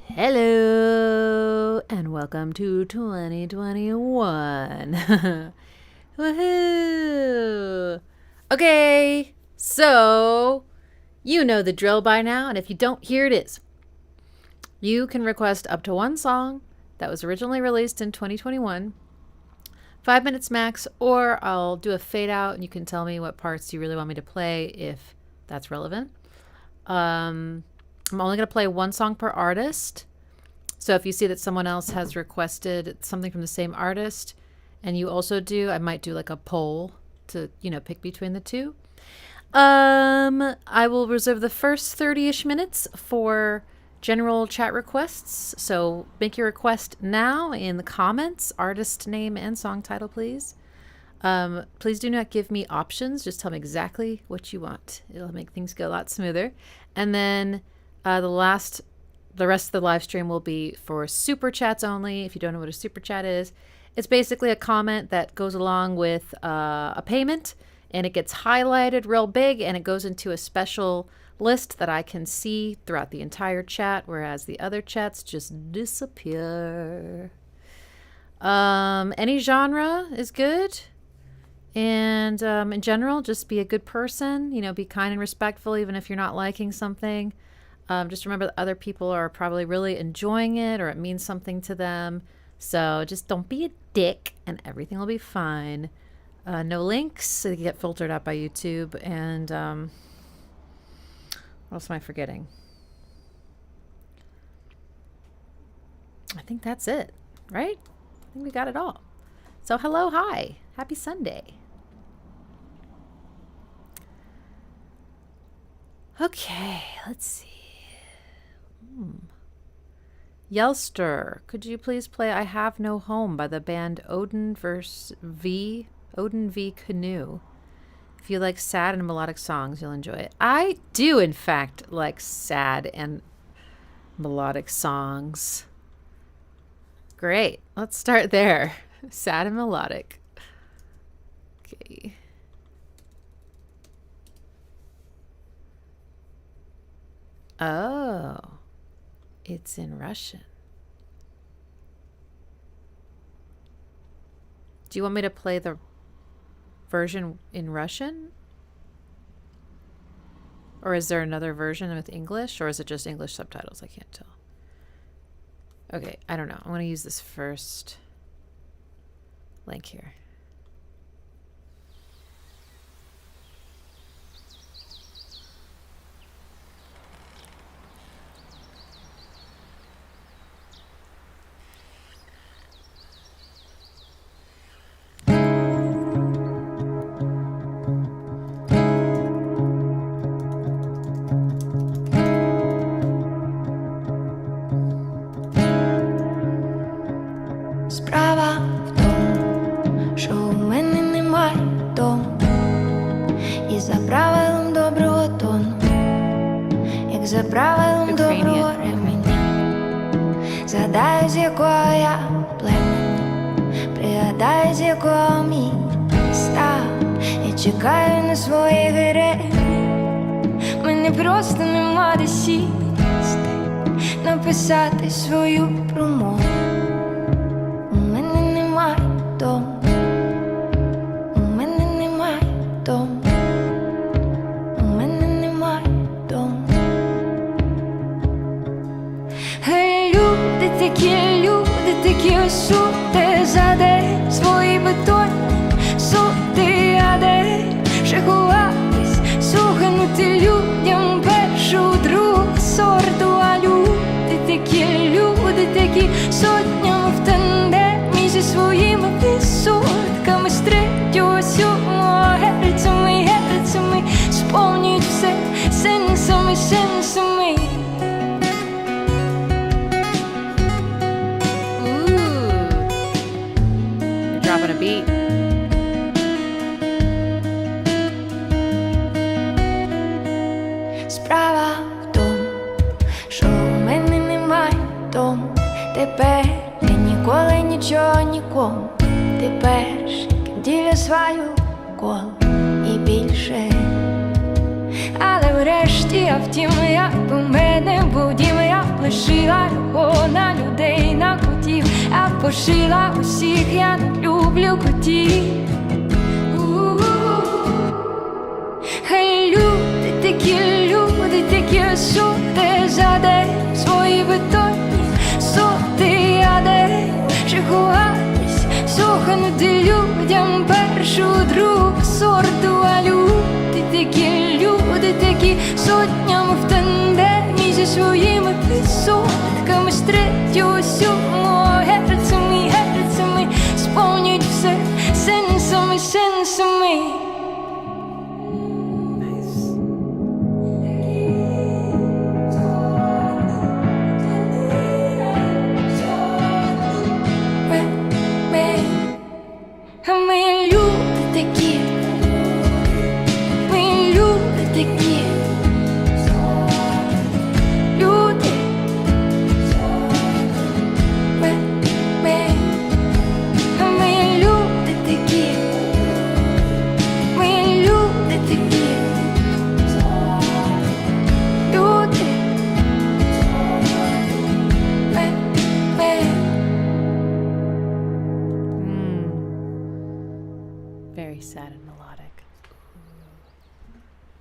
Hello and welcome to 2021. Woohoo! Okay, so you know the drill by now, and if you don't, here it is. You can request up to one song that was originally released in 2021, 5 minutes max, or I'll do a fade out and you can tell me what parts you really want me to play if that's relevant. I'm only going to play one song per artist. So if you see that someone else has requested something from the same artist and you also do, I might do like a poll to, pick between the two. I will reserve the first 30-ish minutes for general chat requests. So make your request now in the comments, artist name and song title, please. Please do not give me options. Just tell me exactly what you want. It'll make things go a lot smoother. And then the rest of the live stream will be for super chats only. If you don't know what a super chat is, it's basically a comment that goes along with a payment, and it gets highlighted real big, and it goes into a special list that I can see throughout the entire chat, whereas the other chats just disappear. Any genre is good. And in general, just be a good person, be kind and respectful, even if you're not liking something. Just remember that other people are probably really enjoying it, or it means something to them. So just don't be a dick and everything will be fine. No links, so they get filtered out by YouTube. And what else am I forgetting? I think that's it, right? I think we got it all. So hello, hi, happy Sunday. Okay, let's see. Älskar, could you please play I Have No Home by the band Odyn v Kanoe? If you like sad and melodic songs, you'll enjoy it. I do, in fact, like sad and melodic songs. Great, let's start there. Sad and melodic. Okay. Oh, it's in Russian. Do you want me to play the version in Russian? Or is there another version with English? Or is it just English subtitles? I can't tell. Okay, I don't know. I'm going to use this first link here. За правилом доброго ременя, згадаю, з якого я племені, пригадаю, з якого міста. Я чекаю на своїх героїв. Мені просто нема де сісти, написати свою промову. У мене немає дому, у мене немає дому. Такі осуди за день, свої бетонні суди, а де ще ховатись, суханути людям першого, другого сорту. А люди такі сотнями в тандемі зі своїми відсотками з третього, сьомого герцями сповнюють все сенсами. Dropping a beat. Справа в тому, що у мене немає дому. Тепер я ніколи нічого нікому. Ти перший, ким ділю свою колу і більше. Але врешті я втім, як у мене був дім, я шила його на людей, на котів, а пошила усіх, я не люблю котів. Хай люди такі соти за день, свої бетонні соти, я де шикуватись, сохнути людям першу, другу сорту, а люди такі сотнями в тандемі зі своїми підсотками з третього, сьомого герцами сповнюють все сенсами.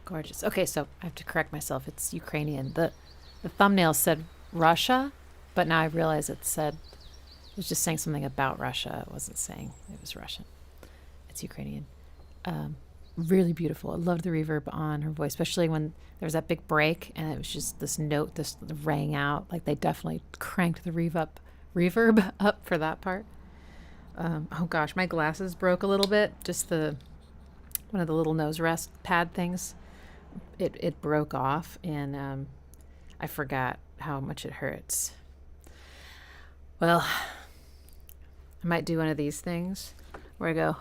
Gorgeous. Okay, so I have to correct myself. It's Ukrainian. The thumbnail said Russia, but now I realize it was just saying something about Russia. It wasn't saying it was Russian. It's Ukrainian. Really beautiful. I loved the reverb on her voice, especially when there was that big break and it was just this note, this rang out. Like they definitely cranked the reverb up for that part. Oh gosh, my glasses broke a little bit. Just one of the little nose rest pad things. It broke off, and I forgot how much it hurts. Well, I might do one of these things where I go,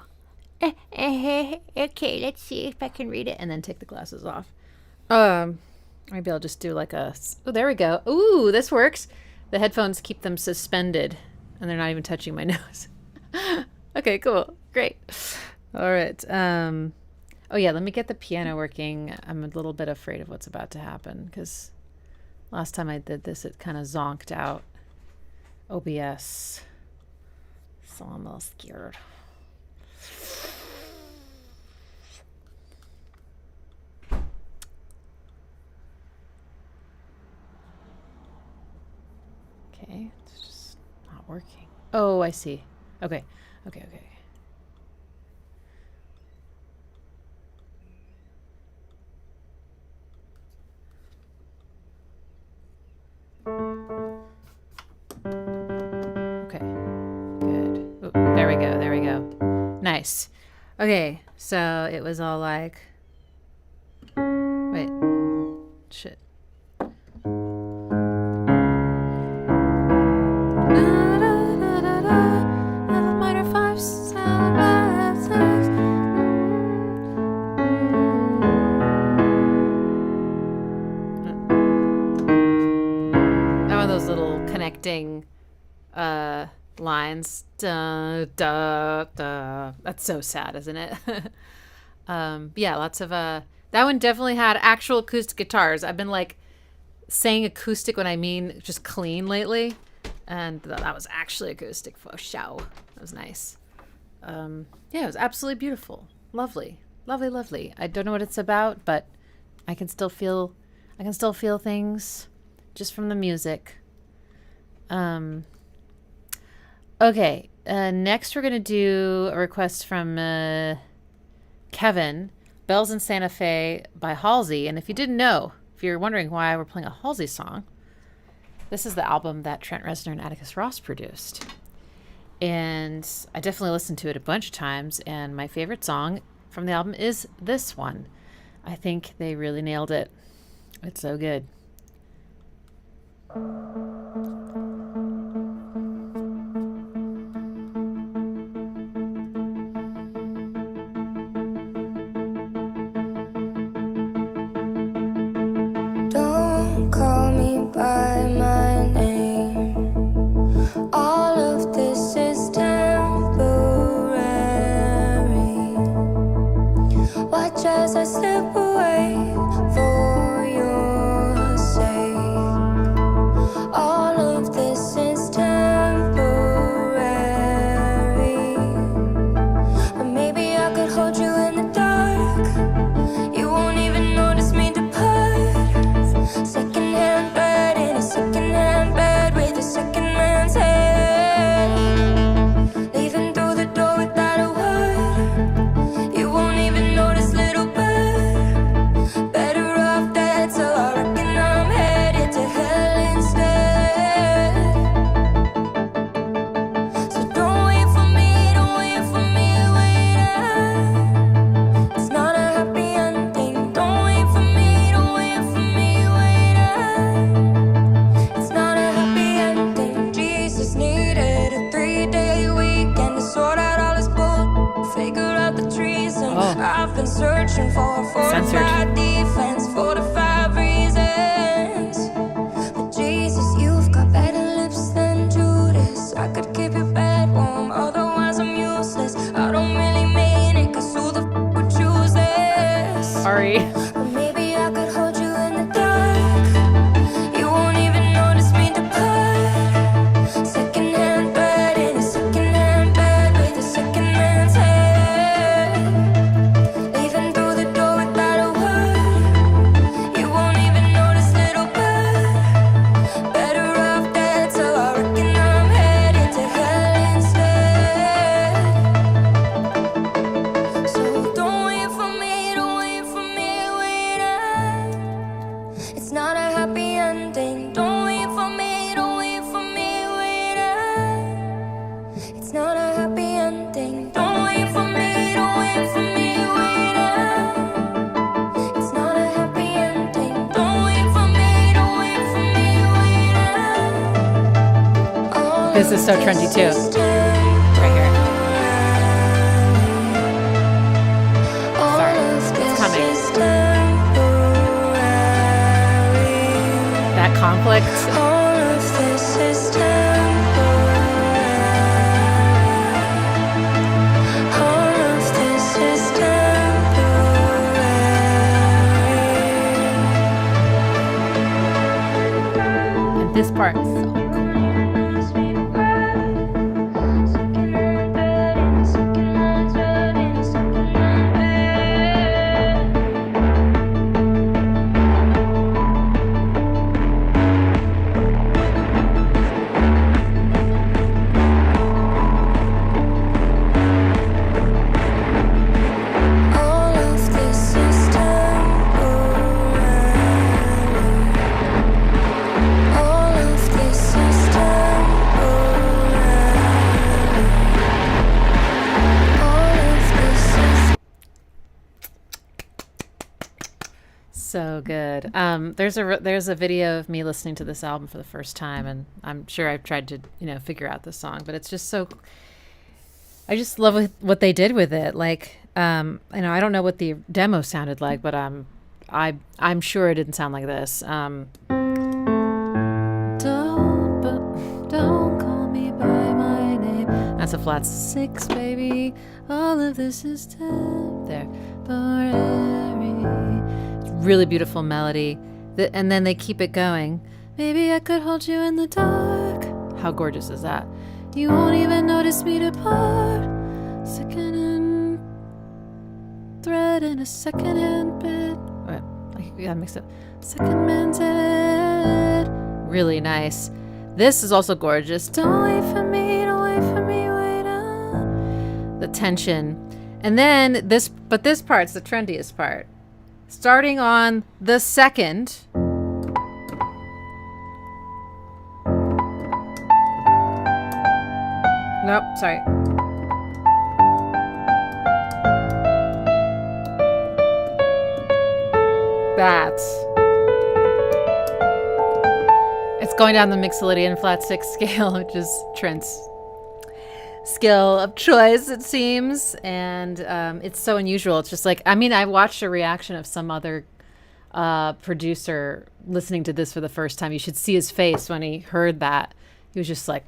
okay, let's see if I can read it, and then take the glasses off. Maybe I'll just do like oh, there we go. Ooh, this works. The headphones keep them suspended, and they're not even touching my nose. Okay, cool, great. All right. Oh yeah, let me get the piano working. I'm a little bit afraid of what's about to happen because last time I did this, it kind of zonked out OBS. So I'm a little scared. Okay, it's just not working. Oh, I see. Okay. There we go. Nice. Okay, so it was all like, wait, shit. Minor 5, 7, 6. One of those little connecting lines. Da, da, da. That's so sad, isn't it? Yeah, lots of that one definitely had actual acoustic guitars. I've been like saying acoustic when I mean just clean lately, and that was actually acoustic for show. That was nice. Yeah, it was absolutely beautiful. Lovely. I don't know what it's about, but I can still feel things just from the music. Okay, next we're going to do a request from Kevin, Bells in Santa Fe by Halsey. And if you didn't know, if you're wondering why we're playing a Halsey song, this is the album that Trent Reznor and Atticus Ross produced. And I definitely listened to it a bunch of times, and my favorite song from the album is this one. I think they really nailed it. It's so good. Don't call me by my name. All of this is temporary. Watch as I slip away for your sake. searching for fortified defense, fortified reasons. But Jesus, you've got better lips than Judas. I could keep your bed warm, otherwise I'm useless. I don't really mean it, cause who the f would choose this? Sorry. But maybe I could hold you in the dark. You won't even notice me depart. Secondhand bed in a secondhand bed with a second man's head. Leaving through the door without a word. You won't even notice, little bird. Better off dead, so I reckon I'm headed to hell instead. So don't wait for me, don't wait for me, wait up. It's not a happy ending. Don't wait for me, don't wait for me, wait up. It's not a happy ending. Don't wait for me, don't wait for me, wait up. It's not a happy ending. Don't wait for me, don't wait for me, wait up. This is so trendy too. Right here. Sorry, it's coming. That conflict. All of this is temporary. All of this is temporary. And this part. is so cool. All of this is temporary. All of this is temporary. All of this is So good. There's a video of me listening to this album for the first time, and I'm sure I've tried to figure out the song, but it's just so. I just love what they did with it. Like, I don't know what the demo sounded like, but I'm sure it didn't sound like this. Don't call me by my name. That's a flat 6, baby. All of this is temporary. Really beautiful melody. And then they keep it going. Maybe I could hold you in the dark. How gorgeous is that? You won't even notice me depart. Second-hand thread in a second-hand bed. Wait, I got mixed up. Second man's head. Really nice. This is also gorgeous. Don't wait for me, don't wait for me, wait up. The tension. And then this part's the trendiest part. Starting on the second. Nope, sorry. It's going down the Mixolydian flat 6 scale, which is Trent's skill of choice, it seems. And it's so unusual. It's just like, I watched a reaction of some other producer listening to this for the first time. You should see his face when he heard that. He was just like,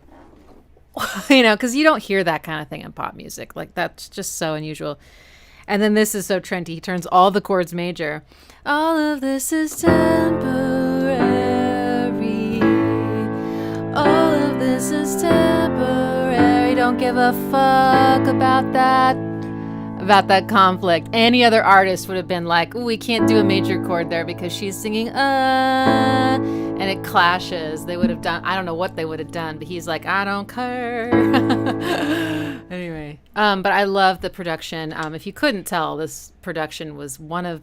because you don't hear that kind of thing in pop music. Like, that's just so unusual. And then this is so trendy. He turns all the chords major. All of this is temporary. All of this is temporary. Don't give a fuck about that conflict. Any other artist would have been like, ooh, we can't do a major chord there because she's singing and it clashes. They would have done, I don't know what they would have done, but he's like, I don't care. Anyway, but I love the production. If you couldn't tell, this production was one of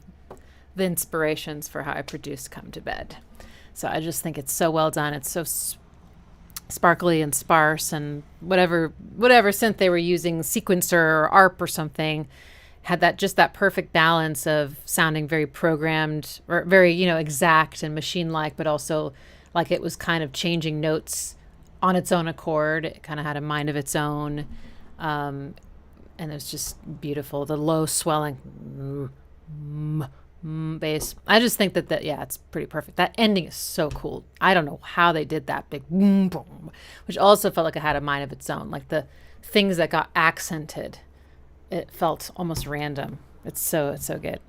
the inspirations for how I produced Come to Bed. So I just think it's so well done. It's so sparkly and sparse, and whatever synth they were using, sequencer or ARP or something, had that perfect balance of sounding very programmed or very exact and machine-like, but also like it was kind of changing notes on its own accord. It kind of had a mind of its own, and it was just beautiful. The low swelling, bass. I just think that yeah, it's pretty perfect. That ending is so cool. I don't know how they did that big boom, boom, which also felt like it had a mind of its own. Like the things that got accented, it felt almost random. It's so good.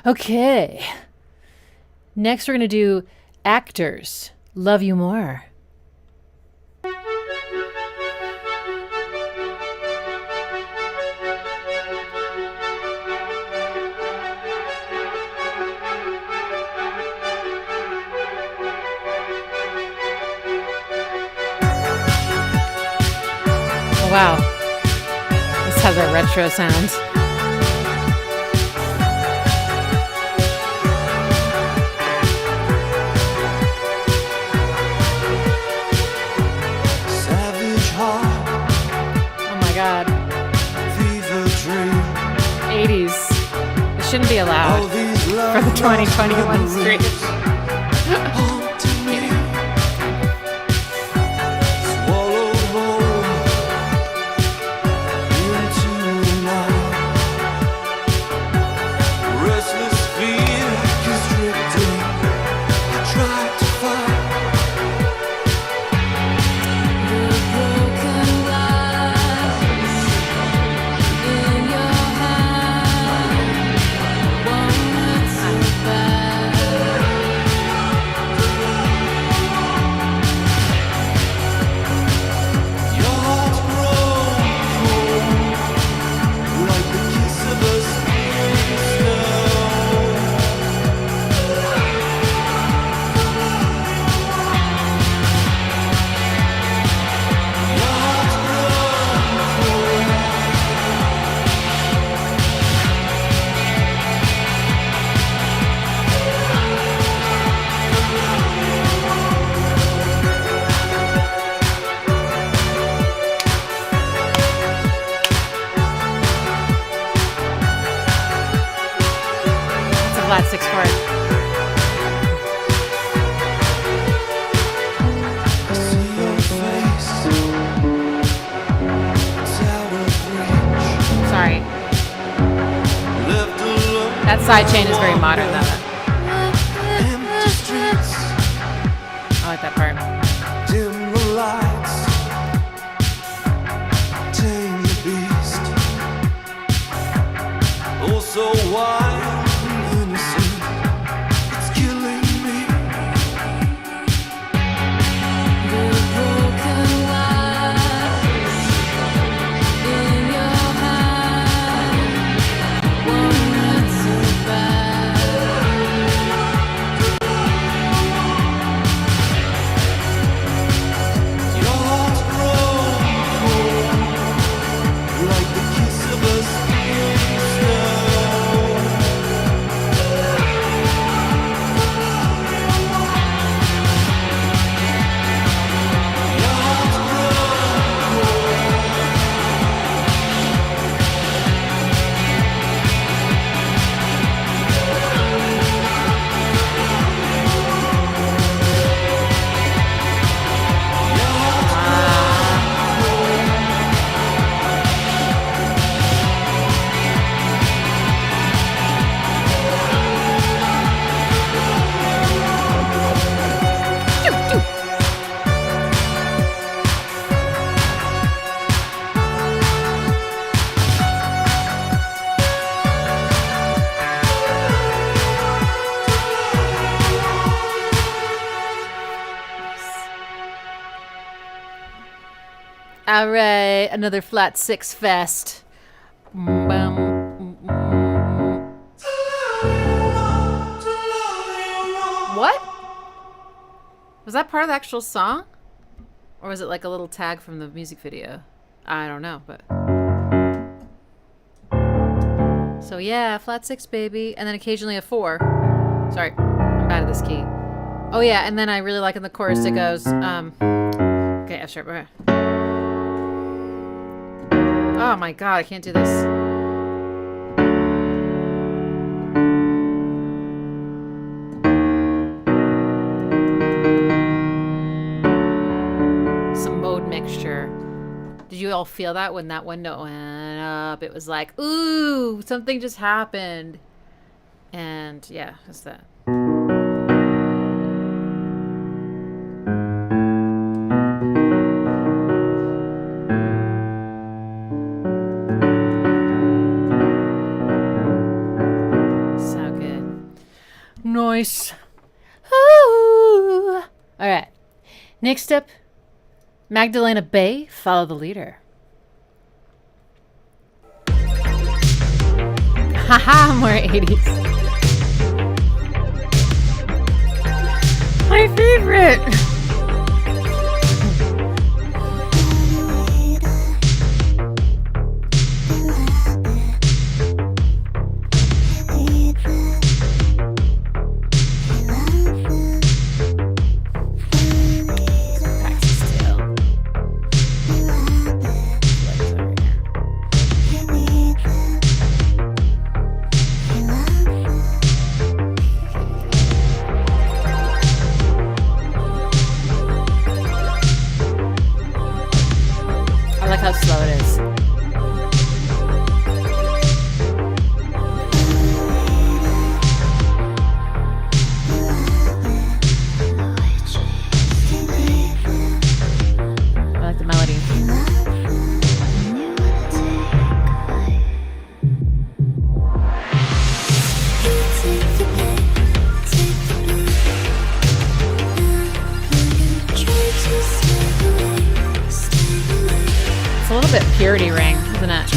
Okay. Next, we're gonna do Actors Love You More. Wow, this has a retro sound. Savage heart. Oh my God. Fever dream. 80s. It shouldn't be allowed for the 2021 stream. Flat 6 chord. Sorry. That side chain is very modern though. I like that part. Dim the lights, tame the beast. Also wild and innocent, it's killing me. The broken lights in your hand won't hurt so bad. Your heart's grown cold, like the kiss of a spring snow. Your heart's All right, another flat 6 fest. What? Was that part of the actual song? Or was it like a little tag from the music video? I don't know, but... So yeah, flat 6, baby. And then occasionally a 4. Sorry, I'm bad at this key. Oh yeah, and then I really like in the chorus it goes, okay, F sharp, okay. Oh my god, I can't do this. Some mode mixture. Did you all feel that when that one note went up. It was like, ooh, something just happened. And yeah, that's that. So good. Nice. Ooh. All right. Next up, Magdalena Bay, Follow the Leader. Haha, more 80s. My favorite. How slow it is. I like the melody. It's a little bit Purity Ring, isn't it?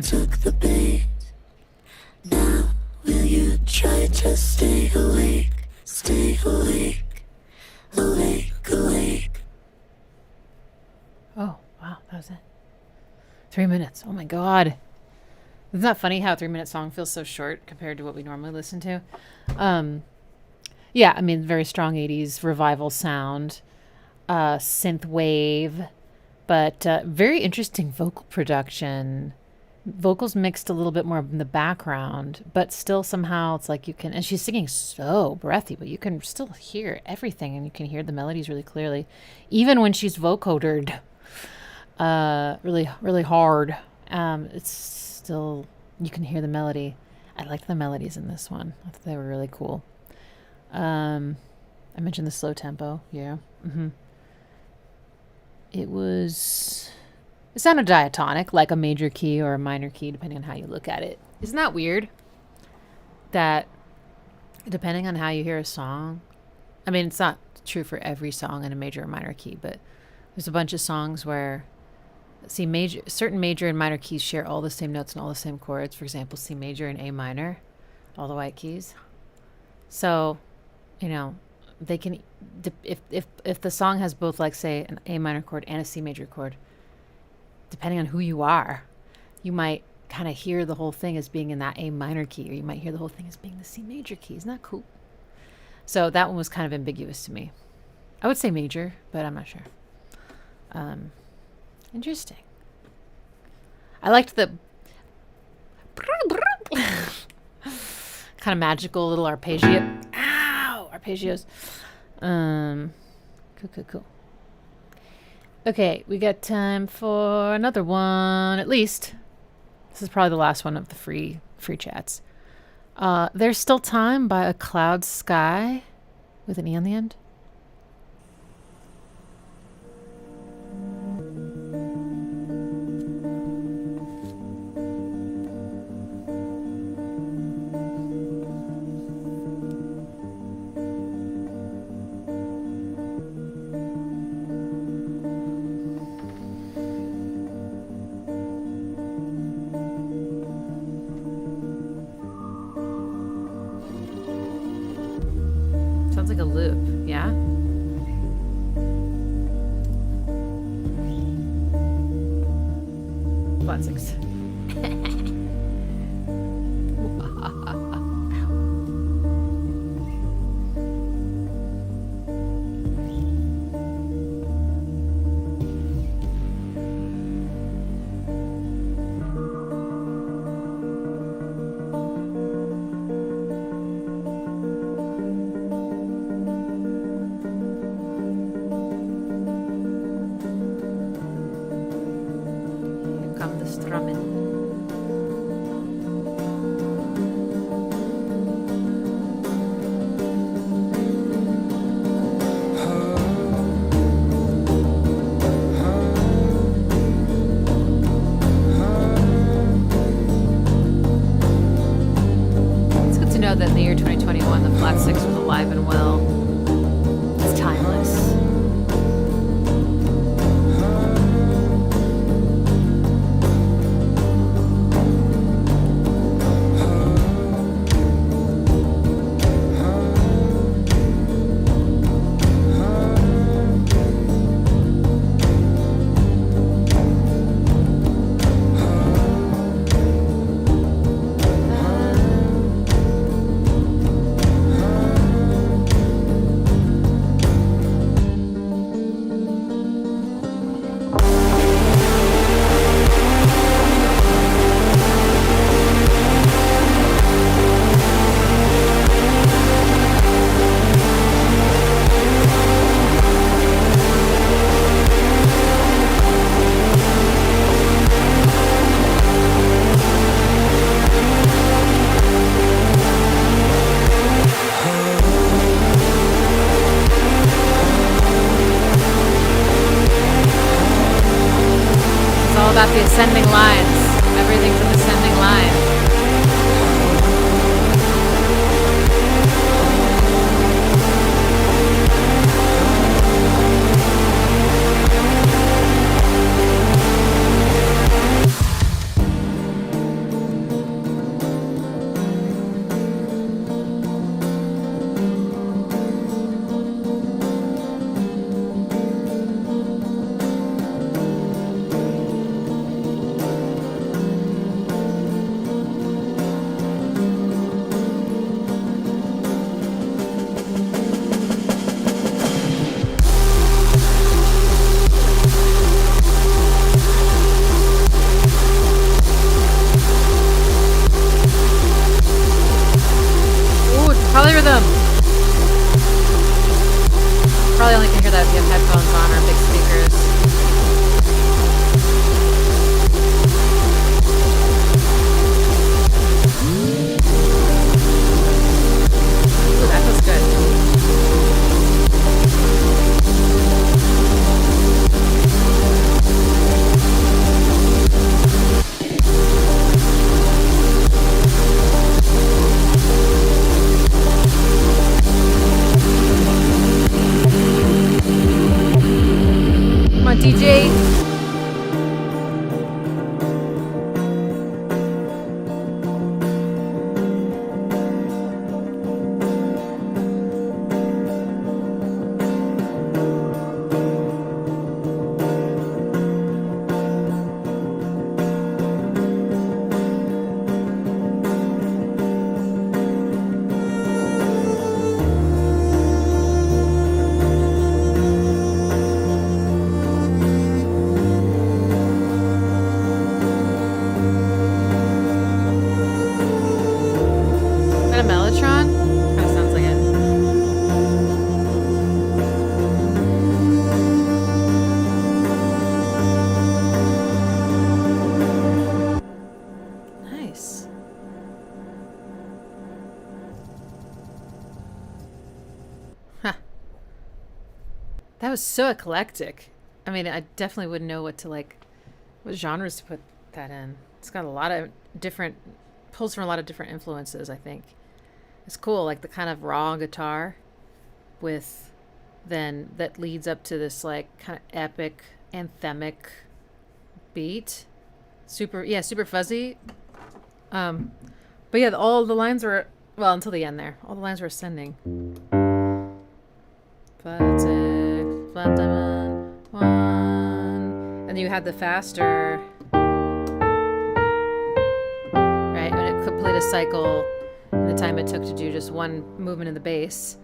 Took the bait. Now will you try to stay awake? Stay awake. Awake, awake. Oh, wow, that was it. 3 minutes. Oh my god. Isn't that funny how a 3-minute song feels so short compared to what we normally listen to? Yeah, I mean, very strong 80s revival sound, synth wave, but very interesting vocal production. Vocals mixed a little bit more in the background, but still somehow it's like you can, and she's singing so breathy, but you can still hear everything and you can hear the melodies really clearly, even when she's vocodered really, really hard. It's still, you can hear the melody. I liked the melodies in this one. I thought they were really cool. I mentioned the slow tempo. Yeah. It sounded diatonic, like a major key or a minor key, depending on how you look at it. Isn't that weird? That depending on how you hear a song, I mean, it's not true for every song in a major or minor key, but there's a bunch of songs where, certain major and minor keys share all the same notes and all the same chords. For example, C major and A minor, all the white keys. So, you know, they can, if the song has both, like, say, an A minor chord and a C major chord, depending on who you are, you might kind of hear the whole thing as being in that A minor key, or you might hear the whole thing as being the C major key. Isn't that cool? So that one was kind of ambiguous to me. I would say major, but I'm not sure. Interesting. I liked the kind of magical little arpeggios. Cool. Okay, we got time for another one, at least. This is probably the last one of the free chats. There's Still Time by acloudskye with an E on the end. Sounds like a loop, yeah? Blackshape. That in the year 2021, the Flat Six was alive and well. It's timeless. About the ascending lines. Everything's an ascending line. Polyrhythm. Probably only can hear that if you have headphones on or big speakers. Ooh, that feels good. Come on, DJ. That was so eclectic. I mean, I definitely wouldn't know what to like, what genres to put that in. It's got a lot of different, pulls from a lot of different influences, I think. It's cool, like the kind of raw guitar with then that leads up to this like kind of epic, anthemic beat. Super fuzzy. But yeah, all the lines were, well, until the end there, all the lines were ascending. Flat diamond, one. And you had the faster, right? And it complete a cycle in the time it took to do just one movement in the bass.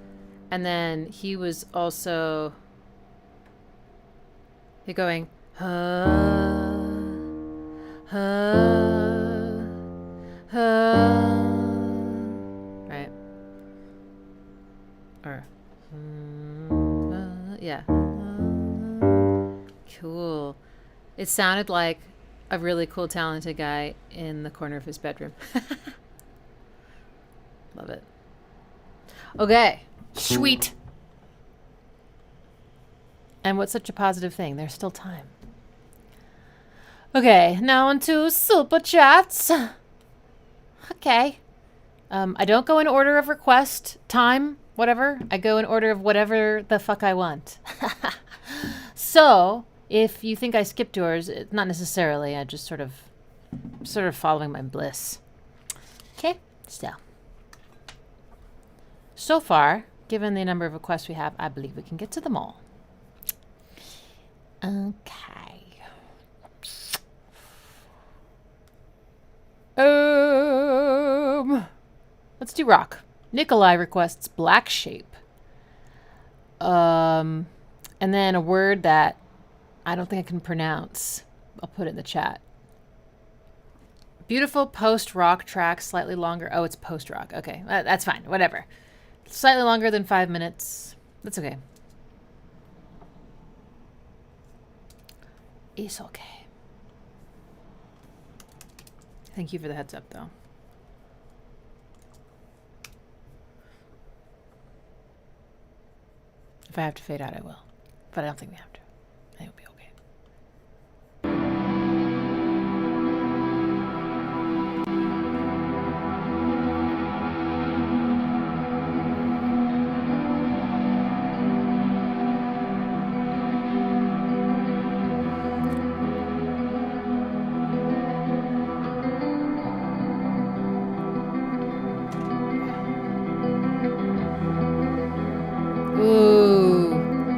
And then he was also going, right? Or, yeah. Cool. It sounded like a really cool, talented guy in the corner of his bedroom. Love it. Okay. Sweet. And what's such a positive thing? There's still time. Okay, now onto super chats. Okay. I don't go in order of request, time, whatever. I go in order of whatever the fuck I want. So, if you think I skipped yours, not necessarily. I just sort of following my bliss. Okay, so far, given the number of requests we have, I believe we can get to them all. Okay. Let's do rock. Nikolai requests Blackshape. And then a word that I don't think I can pronounce. I'll put it in the chat. Beautiful post-rock track, slightly longer. Oh, it's post-rock. Okay, that's fine. Whatever. Slightly longer than 5 minutes. That's okay. It's okay. Thank you for the heads up, though. If I have to fade out, I will. But I don't think we have to. I think it'll be okay.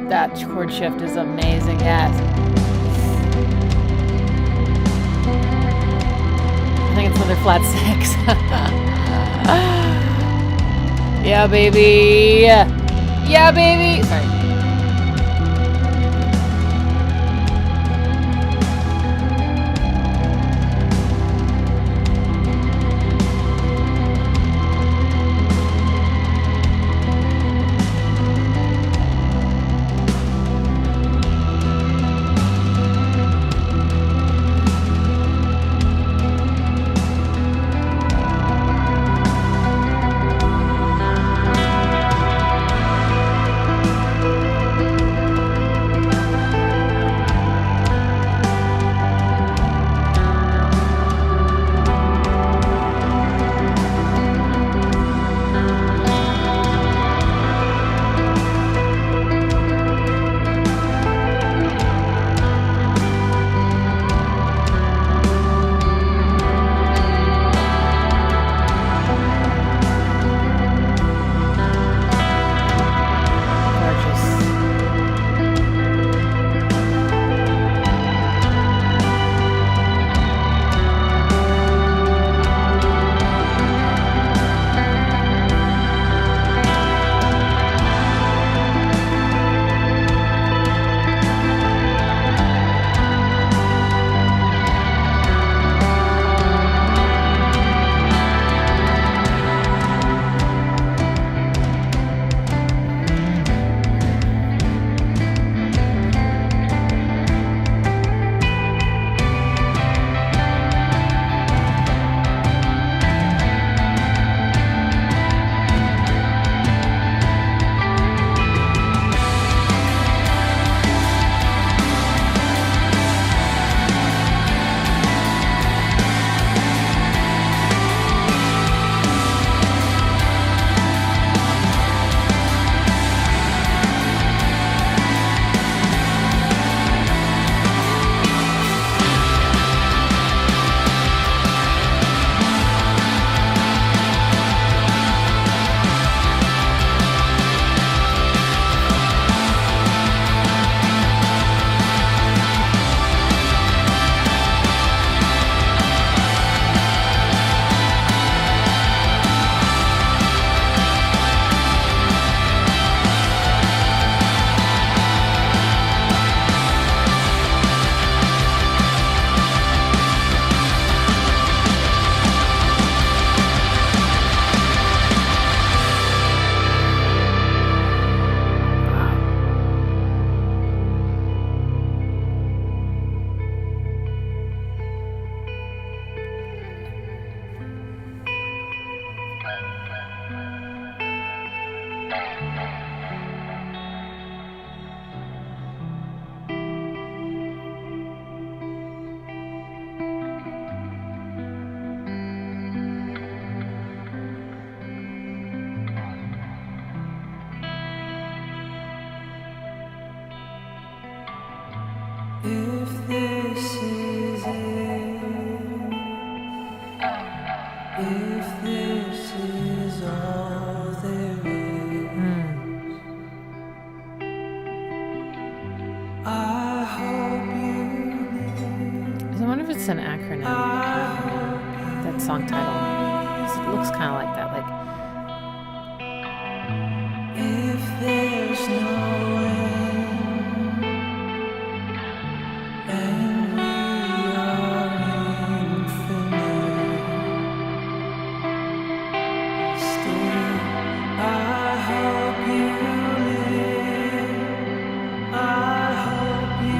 That chord shift is amazing, yes. I think it's another flat 6. Yeah, baby. Yeah, baby. Sorry. I hope you I wonder if it's an acronym. That song title. 'Cause it looks kind of like that. Like, if there's no end, and we are infinite, still I hope you live. I hope you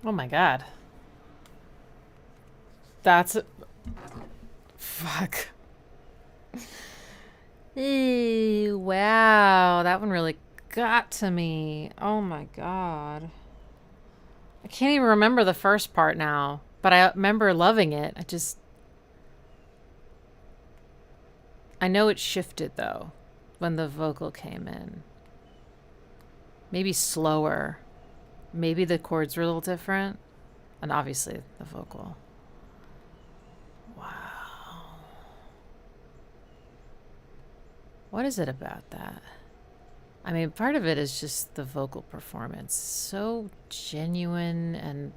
oh my god. That's fuck. Ew, wow, that one really got to me. Oh my god. I can't even remember the first part now, but I remember loving it. I know it shifted though when the vocal came in. Maybe slower. Maybe the chords were a little different. And obviously the vocal. Wow. What is it about that? I mean, part of it is just the vocal performance. So genuine and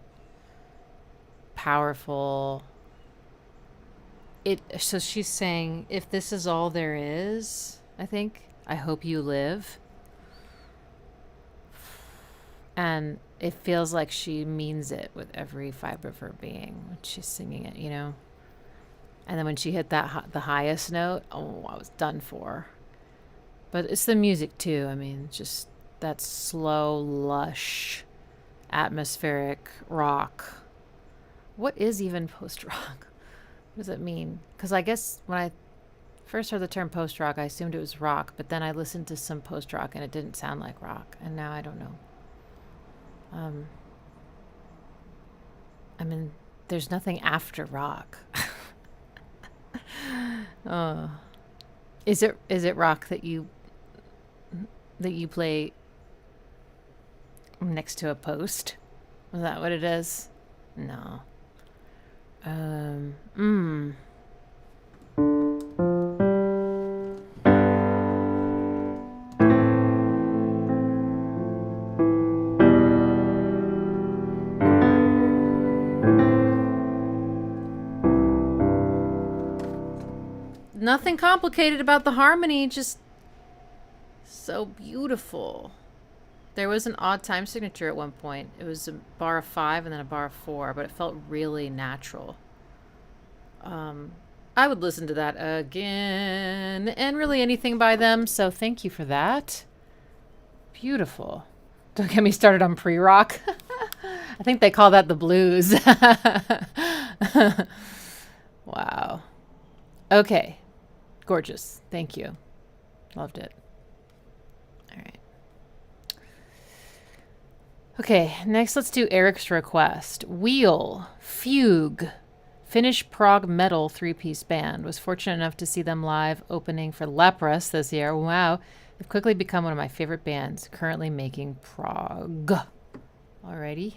powerful. So she's saying, if this is all there is, I think, I hope you live. And it feels like she means it with every fiber of her being when she's singing it, you know? And then when she hit that the highest note, oh, I was done for. But it's the music too. I mean, just that slow, lush, atmospheric rock. What is even post-rock? What does it mean? Because I guess when I first heard the term post-rock, I assumed it was rock. But then I listened to some post-rock and it didn't sound like rock. And now I don't know. I mean, there's nothing after rock. Is it rock that you play next to a post? Is that what it is? No. Nothing complicated about the harmony, just so beautiful. There was an odd time signature at one point. It was a bar of 5 and then a bar of 4, but it felt really natural. I would listen to that again, and really anything by them, so thank you for that. Beautiful. Don't get me started on pre-rock. I think they call that the blues. Wow. Okay. Gorgeous. Thank you. Loved it. All right. Okay, next let's do Eric's request. Wheel, Fugue, Finnish prog metal 3-piece band. Was fortunate enough to see them live opening for Leprous this year. Wow. They've quickly become one of my favorite bands, currently making prog. Alrighty.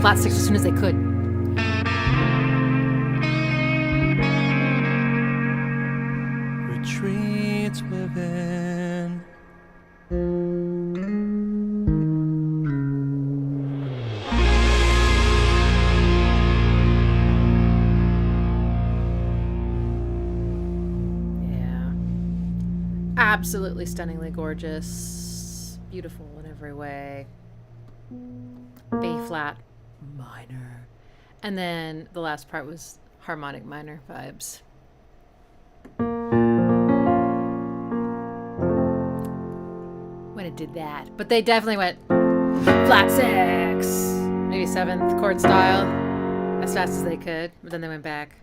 flat six as soon as they could. Retreats within. Yeah. Absolutely stunningly gorgeous. Beautiful in every way. B flat minor. And then the last part was harmonic minor vibes. When it did that. But they definitely went flat six. Maybe seventh chord style. As fast as they could. But then they went back.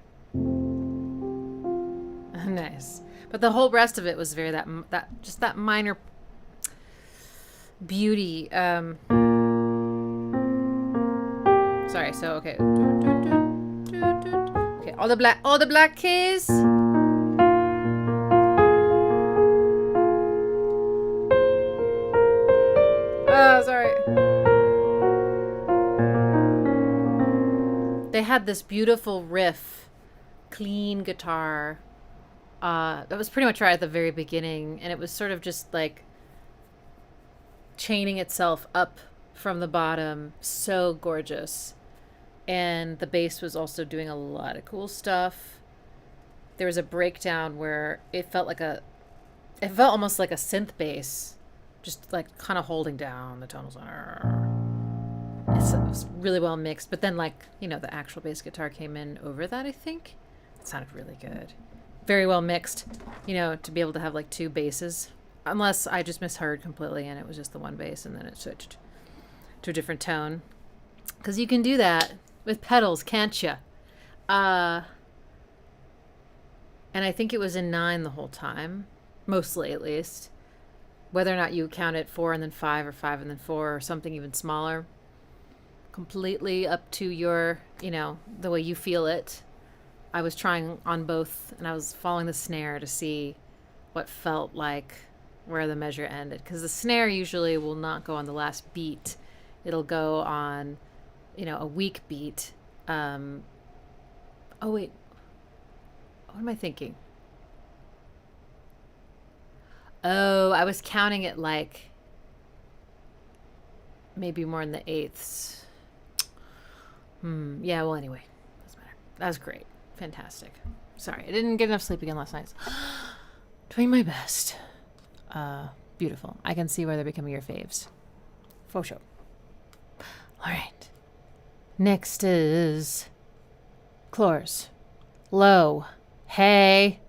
Nice. But the whole rest of it was very just that minor beauty. Sorry. So okay. Okay. All the black keys. Oh, sorry. They had this beautiful riff, clean guitar. That was pretty much right at the very beginning, and it was sort of just like chaining itself up from the bottom. So gorgeous. And the bass was also doing a lot of cool stuff. There was a breakdown where it felt almost like a synth bass, just like kind of holding down the tonals. It was really well mixed, but then the actual bass guitar came in over that. I think it sounded really good. Very well mixed, to be able to have like two basses, unless I just misheard completely and it was just the one bass and then it switched to a different tone. Because you can do that with pedals, can't you? And I think it was in 9 the whole time, mostly at least. Whether or not you count it 4 and then 5 or 5 and then 4 or something even smaller, completely up to your, the way you feel it. I was trying on both, and I was following the snare to see what felt like where the measure ended. Because the snare usually will not go on the last beat. It'll go on, a weak beat. Oh, wait. What am I thinking? Oh, I was counting it like maybe more in the eighths. Yeah, well, anyway. Doesn't matter. That was great. Fantastic. Sorry, I didn't get enough sleep again last night. Doing my best. Beautiful. I can see where they're becoming your faves. For sure. All right. Next is Clores. Low. Hey.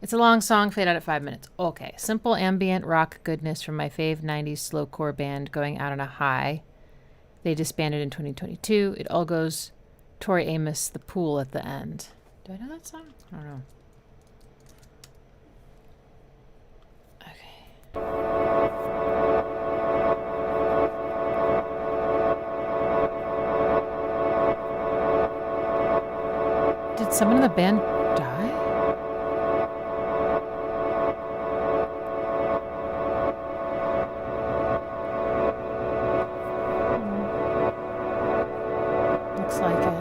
It's a long song, fade out at 5 minutes. Okay. Simple ambient rock goodness from my fave 90s slowcore band going out on a high. They disbanded in 2022. It all goes Tori Amos, The Pool at the end. Do I know that song? I don't know. Okay. Did someone in the band die? Looks like it.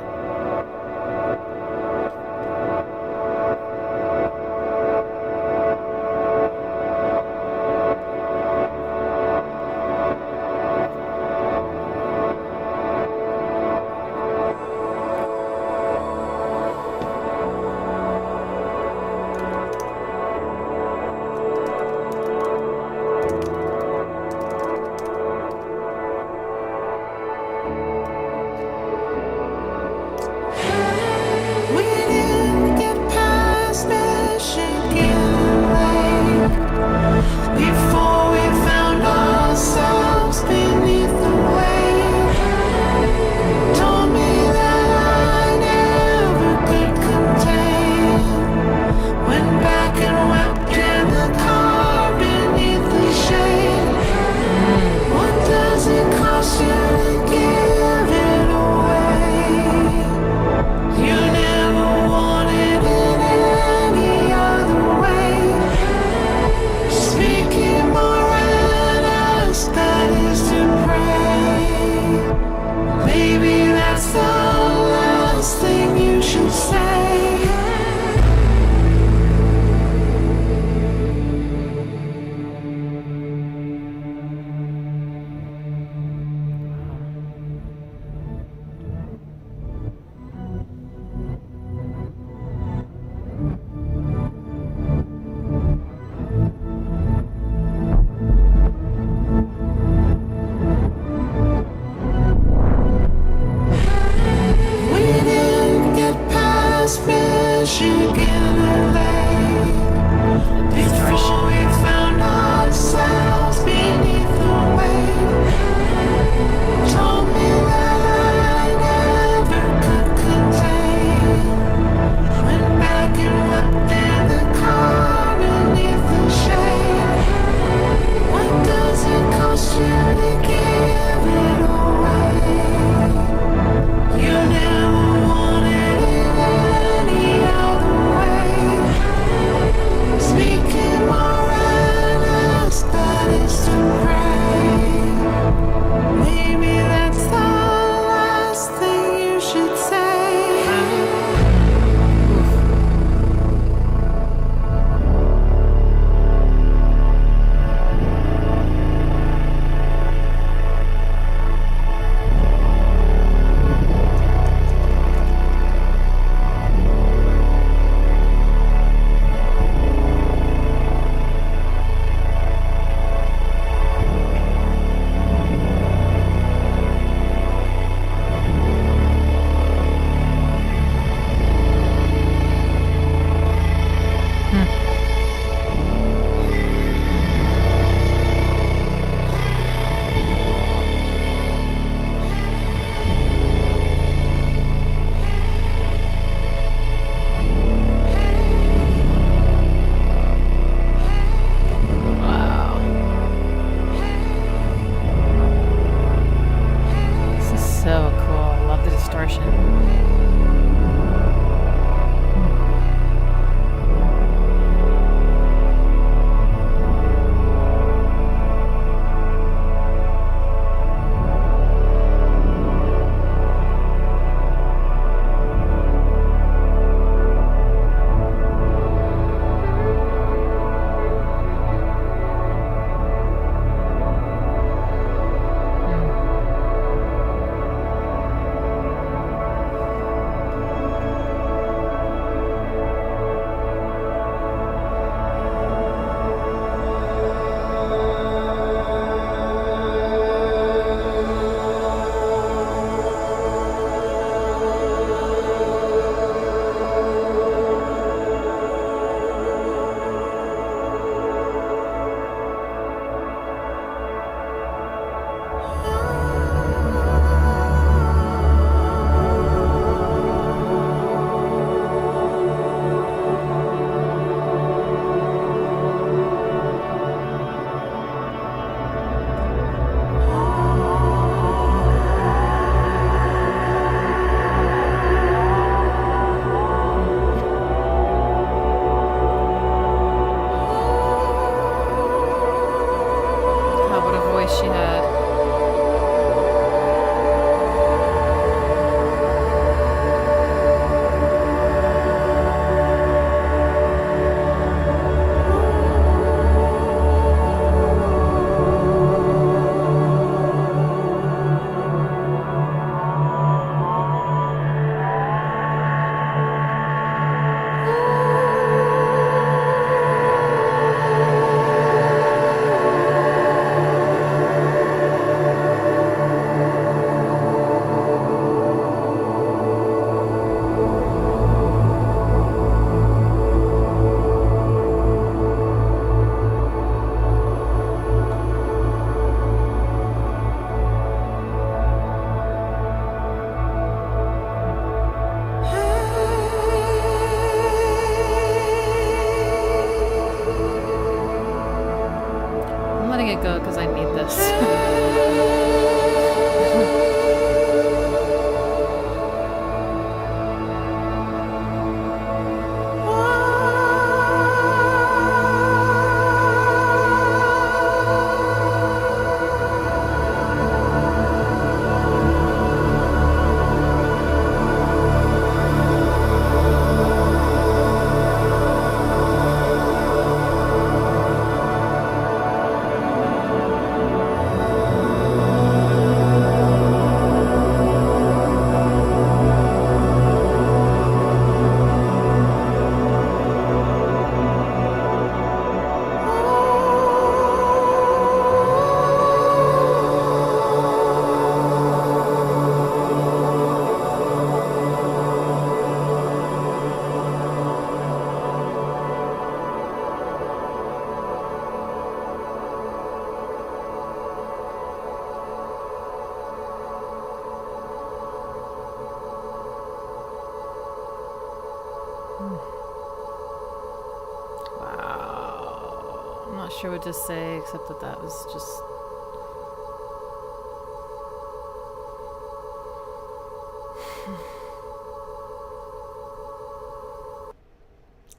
not sure what to say except that that was just...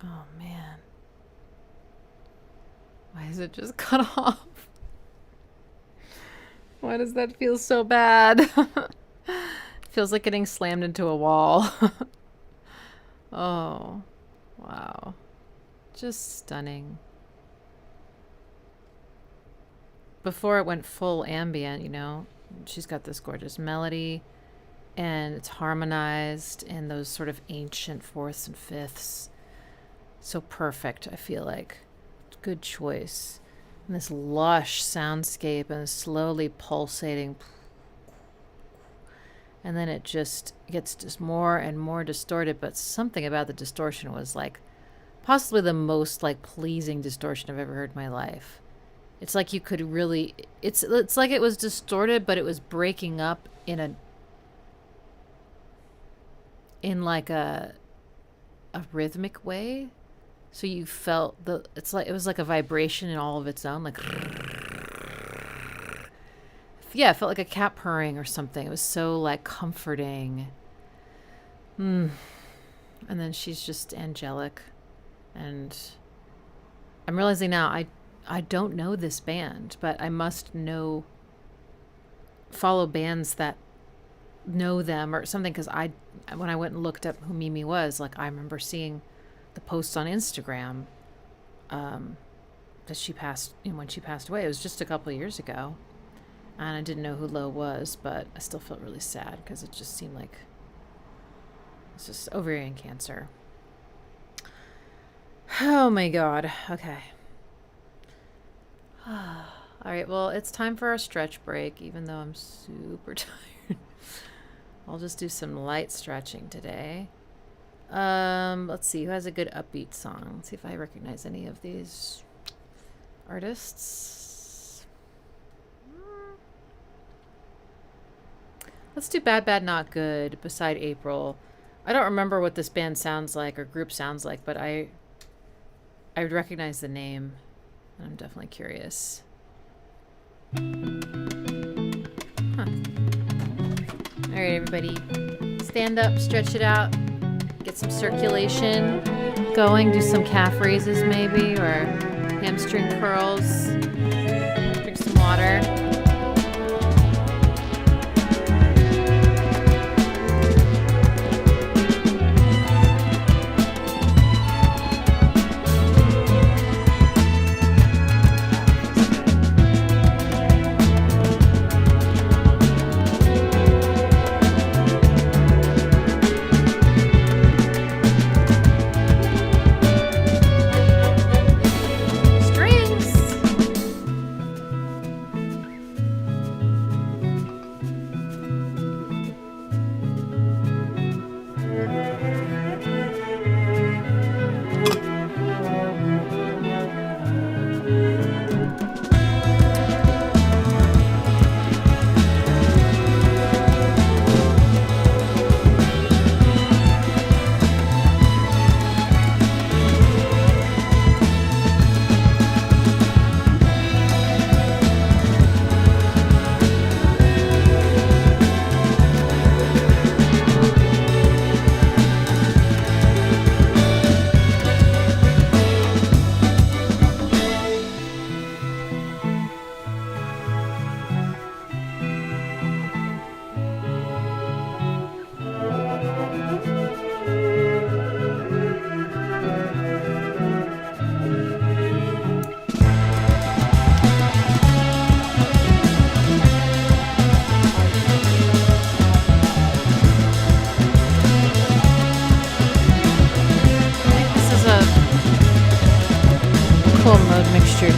Oh man. Why is it just cut off? Why does that feel so bad? Feels like getting slammed into a wall. Oh, wow. Just stunning. Before it went full ambient, you know, she's got this gorgeous melody and it's harmonized in those sort of ancient fourths and fifths. So perfect, I feel like. Good choice. And this lush soundscape and slowly pulsating. And then it just gets just more and more distorted, but something about the distortion was like possibly the most like pleasing distortion I've ever heard in my life. It's like you could really, it's like it was distorted, but it was breaking up in like a rhythmic way. So you felt it was like a vibration in all of its own, like, yeah, it felt like a cat purring or something. It was so like comforting. And then she's just angelic. And I'm realizing now I don't know this band, but I must follow bands that know them or something, because when I went and looked up who Mimi was, like I remember seeing the posts on Instagram that she passed, when she passed away. It was just a couple of years ago, and I didn't know who Lo was, but I still felt really sad because it just seemed like it's just ovarian cancer. Oh my god. Okay. All right, well, it's time for our stretch break, even though I'm super tired. I'll just do some light stretching today. Let's see who has a good upbeat song. Let's see if I recognize any of these artists. Let's do Bad Bad Not Good beside April. I don't remember what this band sounds like or group sounds like, but I would recognize the name, and I'm definitely curious. Huh. All right, everybody, stand up, stretch it out. Get some circulation going, do some calf raises maybe, or hamstring curls, drink some water.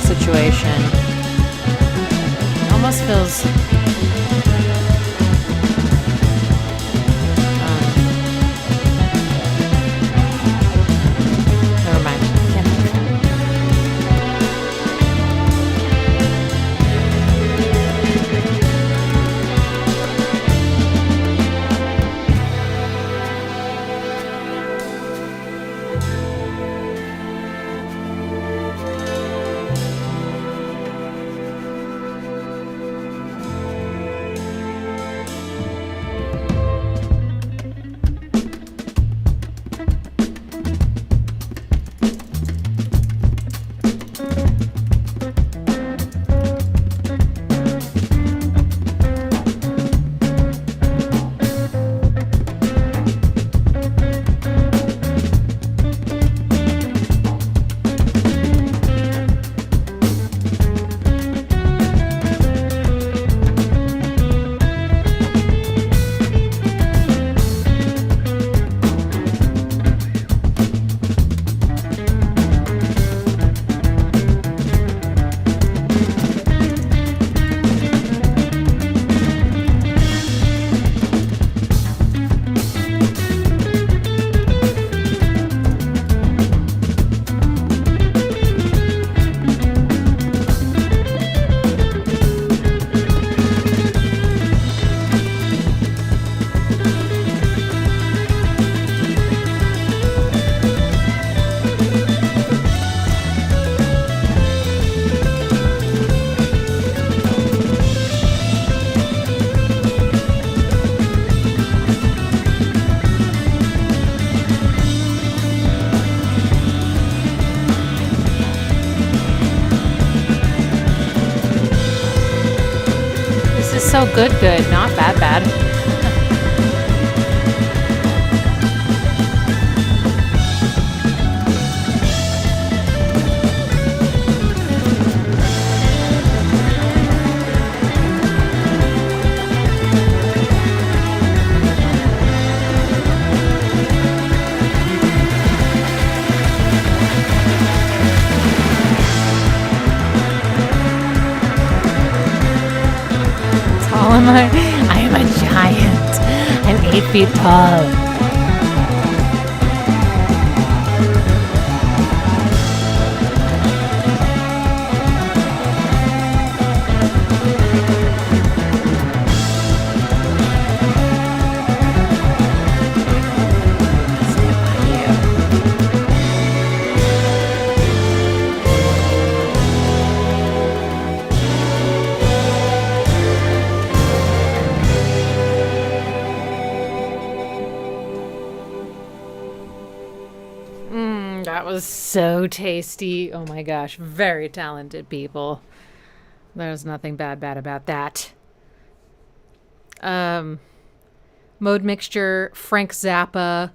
Situation. It almost feels never mind. Can't so good, not bad. I am a giant. I'm 8 feet tall. So tasty. Oh my gosh. Very talented people. There's nothing bad about that. Mode Mixture, Frank Zappa.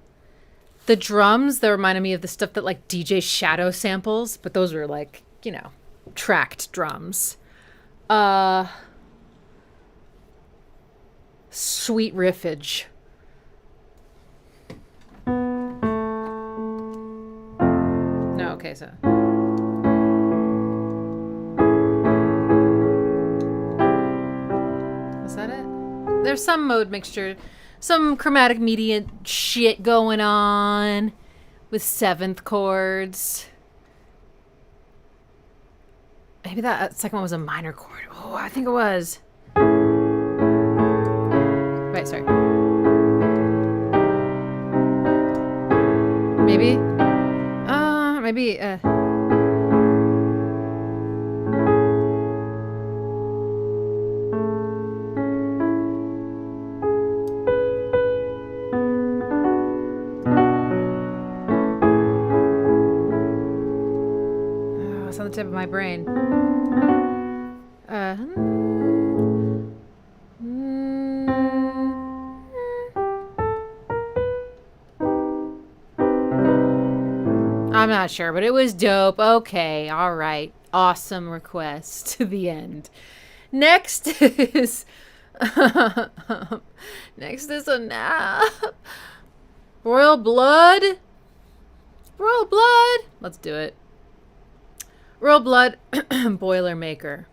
The drums, they reminded me of the stuff that like DJ Shadow samples, but those were like, you know, tracked drums. Sweet riffage. No, okay, so. Was that it? There's some mode mixture, some chromatic media shit going on with 7th chords. Maybe that second one was a minor chord. Oh, I think it was. Wait, sorry. Maybe. Maybe. Oh, it's on the tip of my brain. I'm not sure, but it was dope. Okay, all right. Awesome request to the end. Next is a nap. Royal Blood. Royal Blood. Let's do it. Royal Blood, Boilermaker.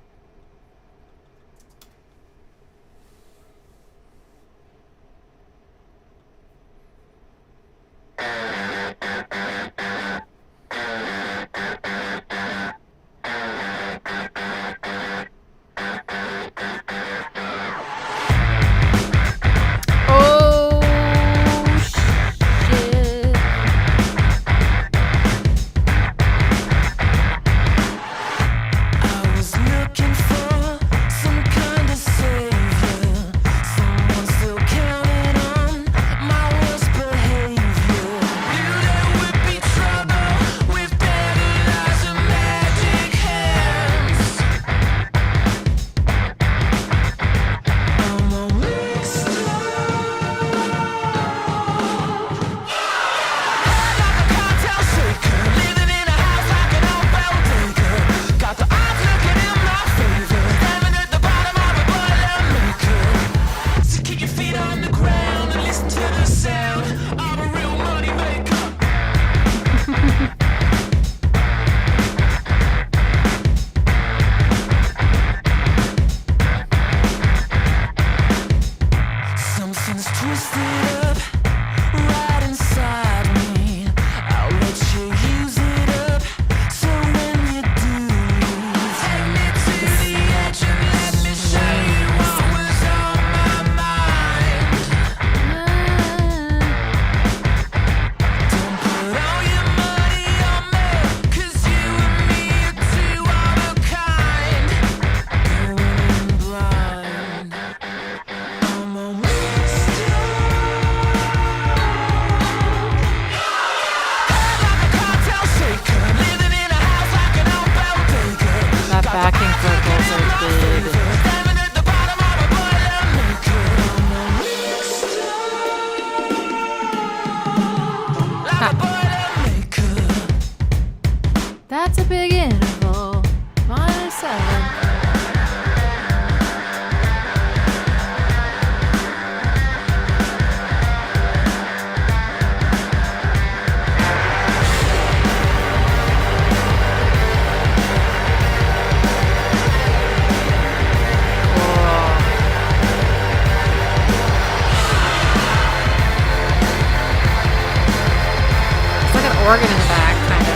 organ in the back, kind of.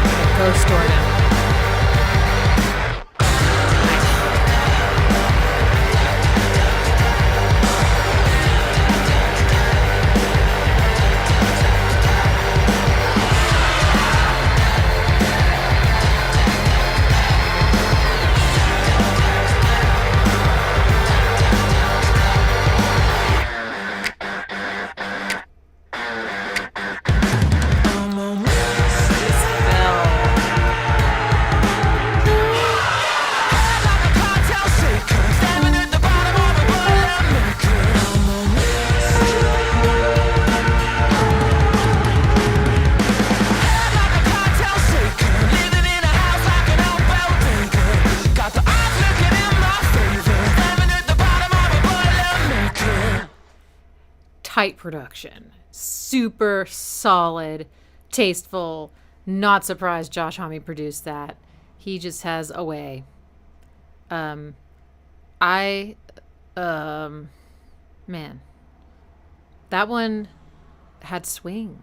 Like a ghost organ. Tight production, super solid, tasteful. Not surprised Josh Homme produced that. He just has a way. Man, that one had swing.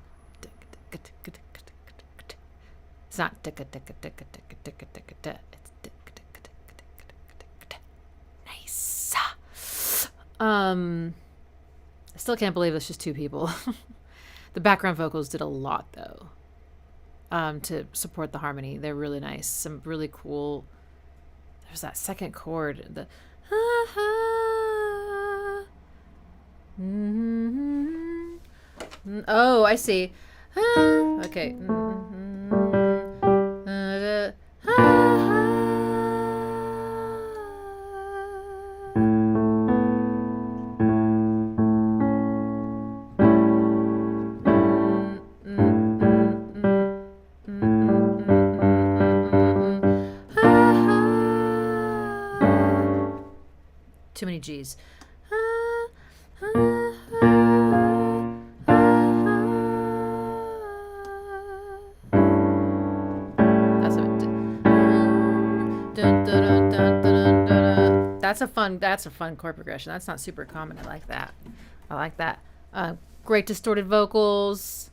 It's not nice. I still can't believe it's just two people. The background vocals did a lot though, to support the harmony. They're really nice. Some really cool. There's that second chord. The oh, I see. Okay. Too many G's. That's a fun chord progression. That's not super common. I like that. Great distorted vocals.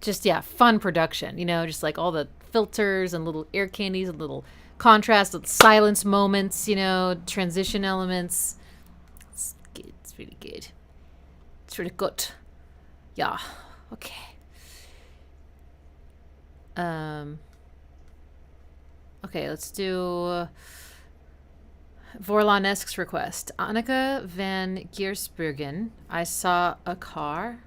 Just fun production. Just like all the filters and little ear candies and little contrast, little silence moments. Transition elements. It's good. It's really good. It's really good. Yeah. Okay. Okay, let's do Vorlanesque's request. Anneke Van Giersbergen. I saw a car.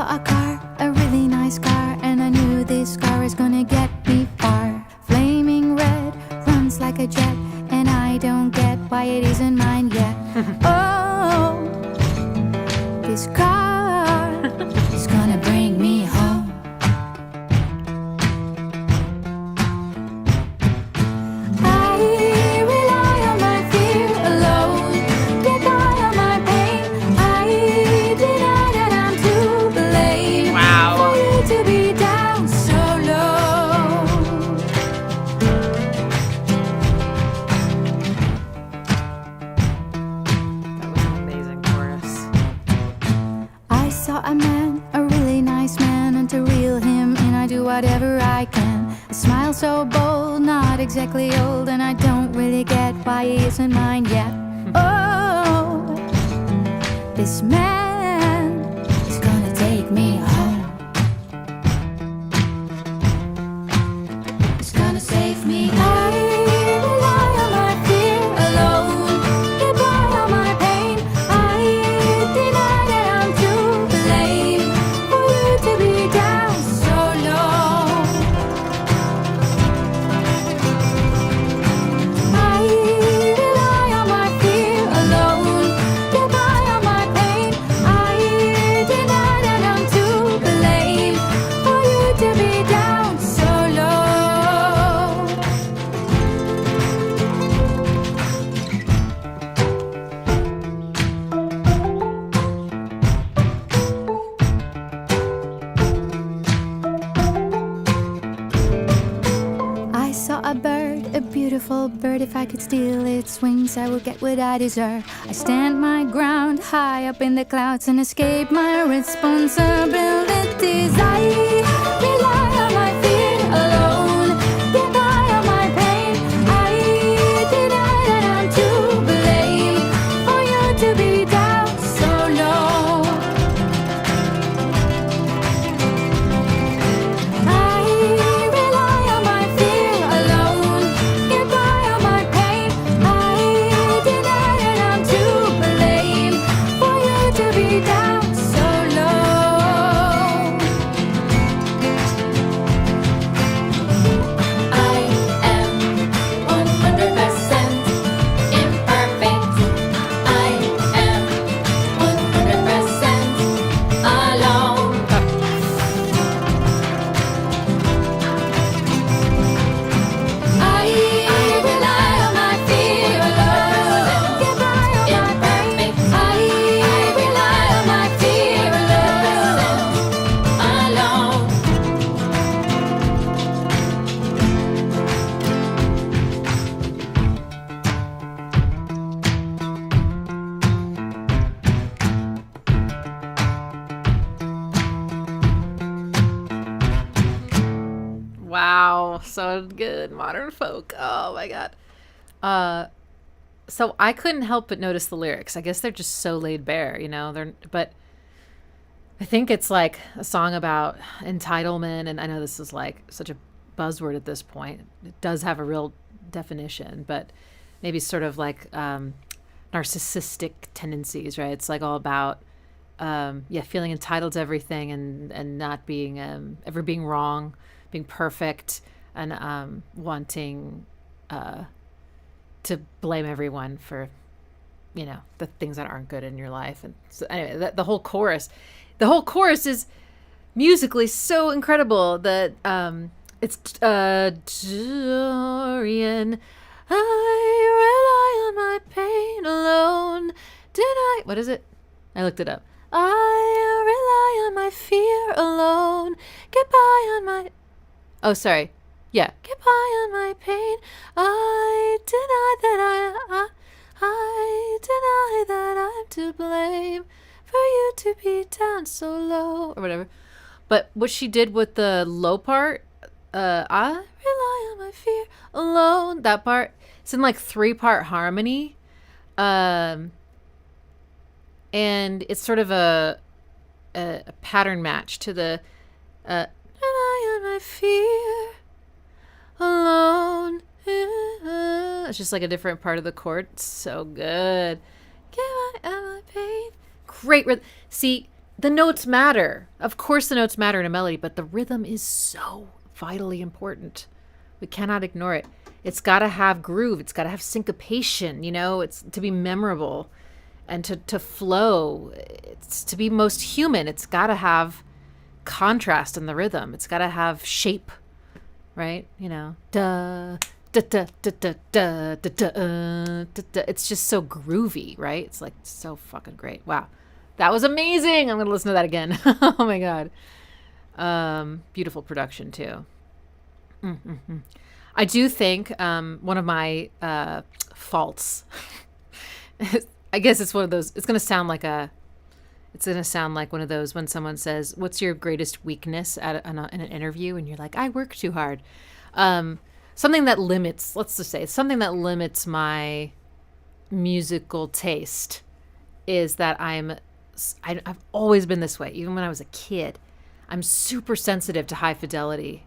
A car, a really nice car, and I knew this car is gonna get me far. Flaming red, runs like a jet, and I don't get why it isn't mine yet. Oh, this car is gonna bring me home. I rely on my fear alone, get by on my pain. I deny that I'm too blame. Wow. For you to be down so low. That was an amazing chorus. I saw a man, a really nice man, and to reel him in I do whatever I can. A smile so bold, not exactly old, and I don't really get why he isn't mine yet. Oh, this man is gonna take me home. It's gonna save me. I rely on my fear alone, get by on my pain. I deny that I'm to blame for you to be down so low. I rely on my fear alone, get by on my pain. beautiful bird. If I could steal its wings, I would get what I deserve. I stand my ground high up in the clouds and escape my responsibilities. I rely on my feet alone, get by on my pain. I deny that I'm to blame for you to be down so low. I rely on my fear alone, get by on my pain. I deny that I'm to blame for you to be down so low. I am 100% imperfect. I am 100% alone. I rely on my fear alone, get by on my pain. I rely on my fear alone. Wow, so good. Modern folk. Oh my god. So I couldn't help but notice the lyrics. I guess they're just so laid bare, you know. But I think it's like a song about entitlement, and I know this is like such a buzzword at this point. It does have a real definition, but maybe sort of like narcissistic tendencies, right? It's like all about feeling entitled to everything and not being ever being wrong, being perfect, and wanting to blame everyone for, you know, the things that aren't good in your life. And so anyway, the whole chorus is musically so incredible that it's Dorian. I rely on my pain alone. What is it? I looked it up. I rely on my fear alone. Get by on my... Oh, sorry. Yeah. Get by on my pain. I deny that I'm to blame for you to be down so low, or whatever. But what she did with the low part, I rely on my fear alone, that part, it's in like 3-part harmony. And it's sort of a pattern match to the rely on my fear alone. It's just like a different part of the chord. It's so good. Get on my pain. Great rhythm. See, the notes matter. Of course the notes matter in a melody, but the rhythm is so vitally important. We cannot ignore it. It's got to have groove. It's got to have syncopation, you know, it's to be memorable and to flow. It's to be most human. It's got to have contrast in the rhythm. It's got to have shape, right? You know, da da da da da da da da da. It's just so groovy, right? It's like so fucking great. Wow. That was amazing. I'm going to listen to that again. Oh my God. Beautiful production too. Mm-hmm. I do think one of my faults, I guess it's one of those, it's going to sound like one of those when someone says, what's your greatest weakness in an interview? And you're like, I work too hard. Something that limits, let's just say, something that limits my musical taste is that I've always been this way. Even when I was a kid, I'm super sensitive to high fidelity.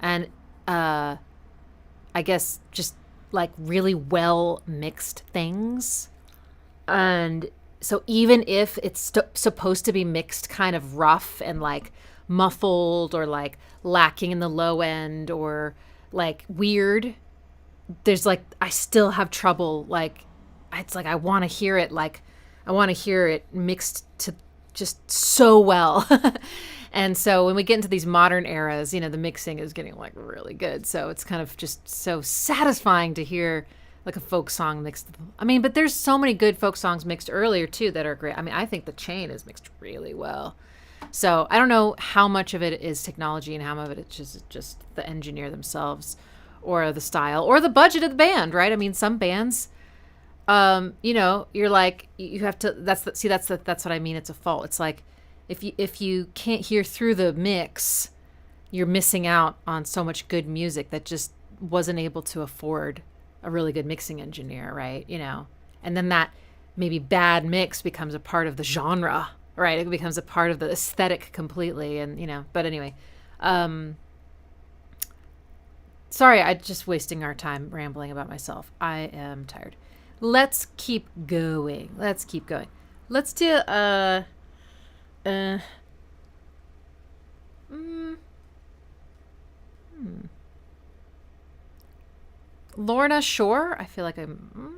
And I guess just like really well mixed things. And so even if it's supposed to be mixed kind of rough and like muffled or like lacking in the low end or like weird, there's like, I still have trouble. Like, it's like, I want to hear it. Like, I want to hear it mixed to just so well. And so when we get into these modern eras, you know, the mixing is getting like really good. So it's kind of just so satisfying to hear like a folk song mixed. I mean, but there's so many good folk songs mixed earlier too that are great. I mean, I think The Chain is mixed really well. So I don't know how much of it is technology and how much of it is just the engineer themselves or the style or the budget of the band, right? I mean, some bands, you know, you're like, you have to, that's what I mean. It's a fault. It's like, if you can't hear through the mix, you're missing out on so much good music that just wasn't able to afford a really good mixing engineer, right? You know, and then that maybe bad mix becomes a part of the genre, right? It becomes a part of the aesthetic completely. And, you know, but anyway, sorry, I'm just wasting our time rambling about myself. I am tired. Let's keep going. Let's do, Lorna Shore. I feel like I'm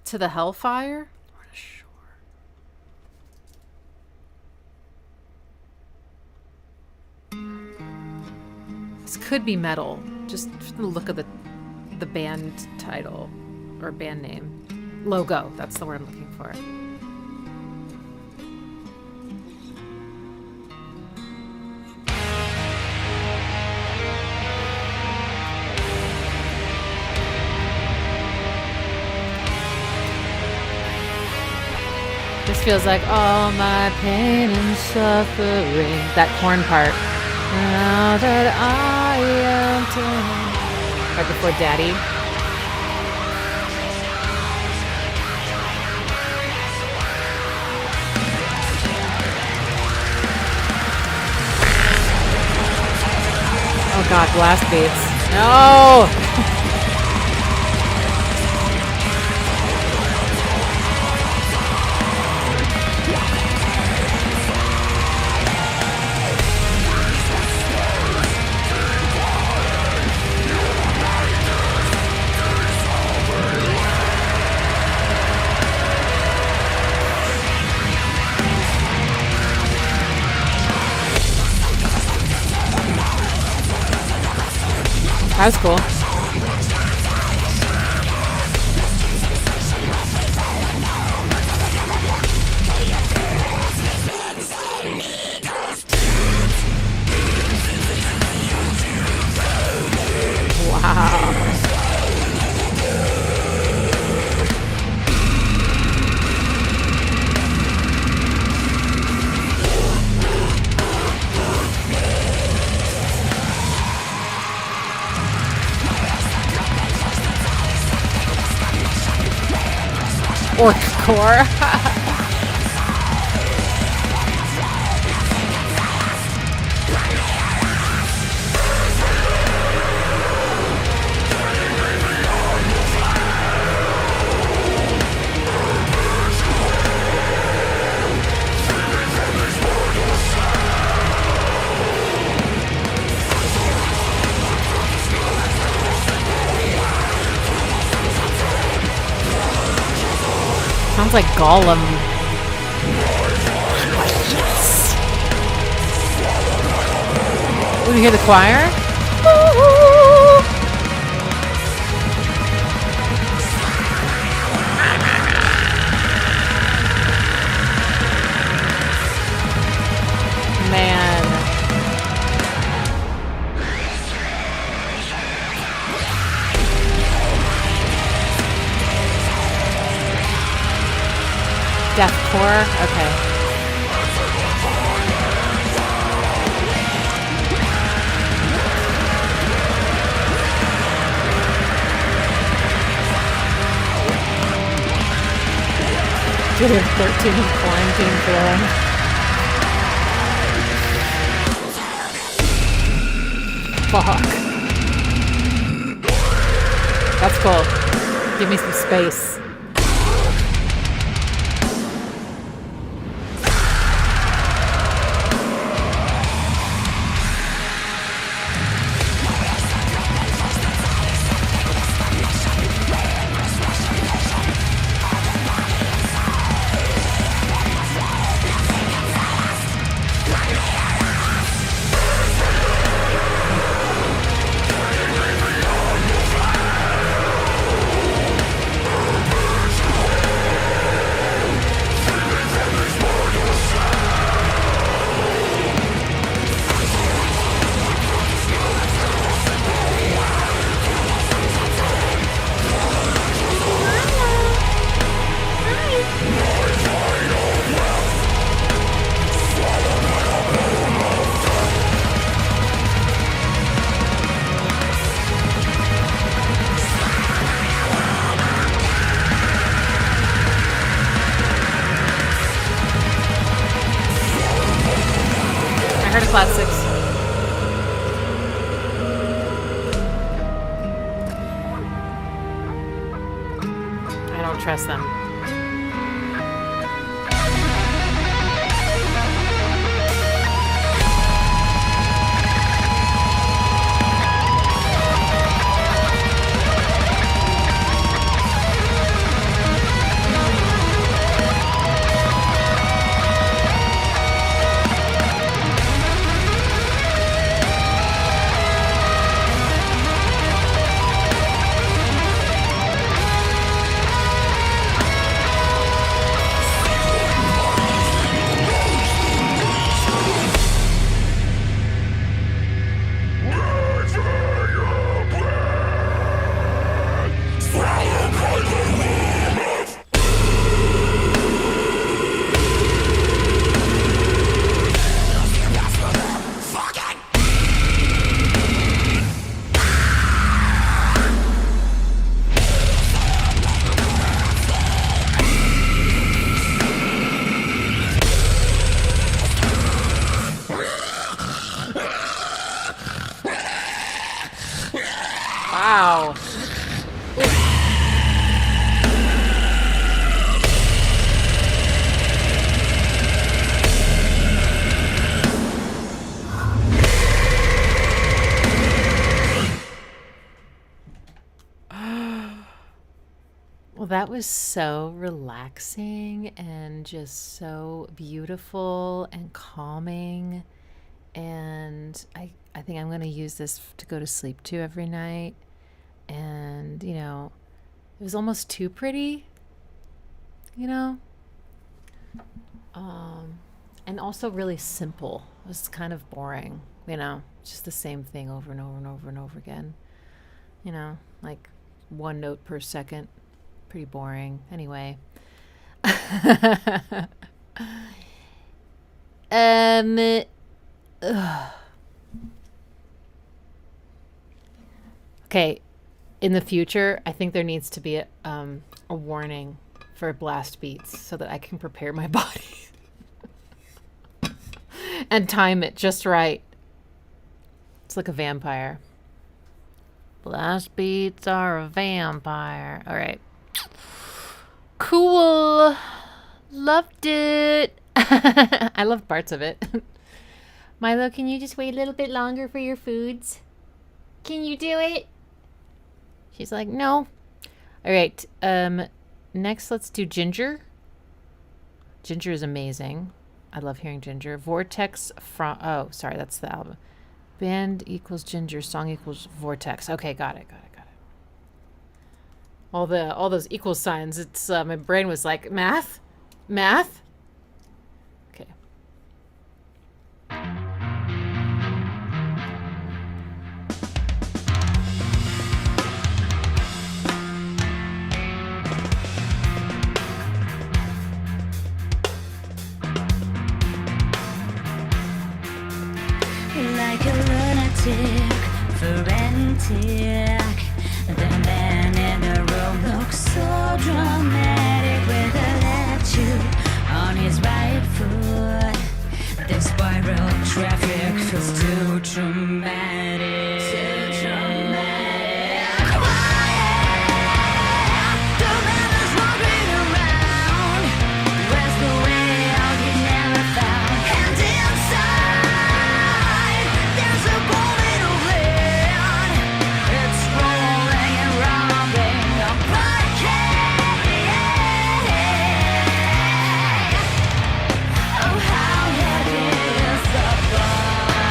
to the Hellfire. Lorna Shore. This could be metal, just from the look of the band title or band name. Logo. That's the word I'm looking for. This feels like all my pain and suffering. That horn part. Now that I am done. Right before Daddy. Oh God, blast beats. No! That was cool. Wow. Orc core. Sounds like Gollum. Yes. Ooh, you hear the choir? Man. Deathcore? Okay. Get a 13 quarantine feeling. Fuck. That's cool. Give me some space. Classics. I don't trust them. Wow. Well, that was so relaxing and just so beautiful and calming. And I think I'm going to use this to go to sleep to every night. And, you know, it was almost too pretty, you know? And also really simple. It was kind of boring, you know? Just the same thing over and over and over and over again. You know, like one note per second. Pretty boring. Anyway. Okay, in the future, I think there needs to be a warning for blast beats so that I can prepare my body and time it just right. It's like a vampire. Blast beats are a vampire. All right. Cool. Loved it. I loved parts of it. Milo, can you just wait a little bit longer for your foods? Can you do it? She's like, no. All right. Next, let's do Jinjer. Jinjer is amazing. I love hearing Jinjer. Vortex from... Oh, sorry. That's the album. Band equals Jinjer. Song equals Vortex. Okay, got it. All those equal signs. It's my brain was like, math? Okay. Like a lunatic, frantic. The man in the room looks so dramatic with a tattoo on his right foot. The spiral traffic feels too dramatic. Quiet. The man is walking around. Where's the way out he never found? And inside, there's a moment of land. It's rolling and robbing a parquet. Oh, how heavy is the bar?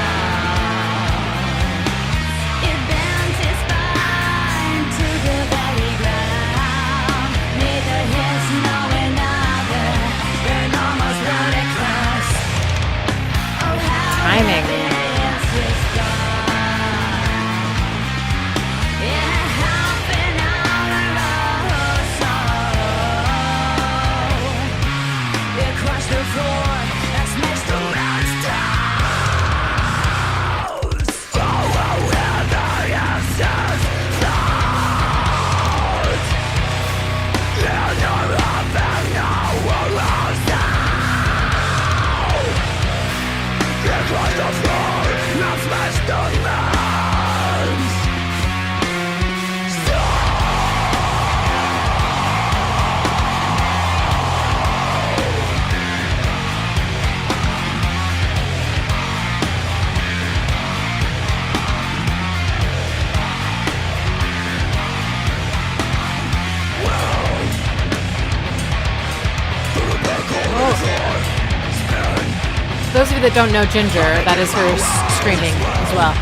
Those of you that don't know Jinjer, that is her screaming as well.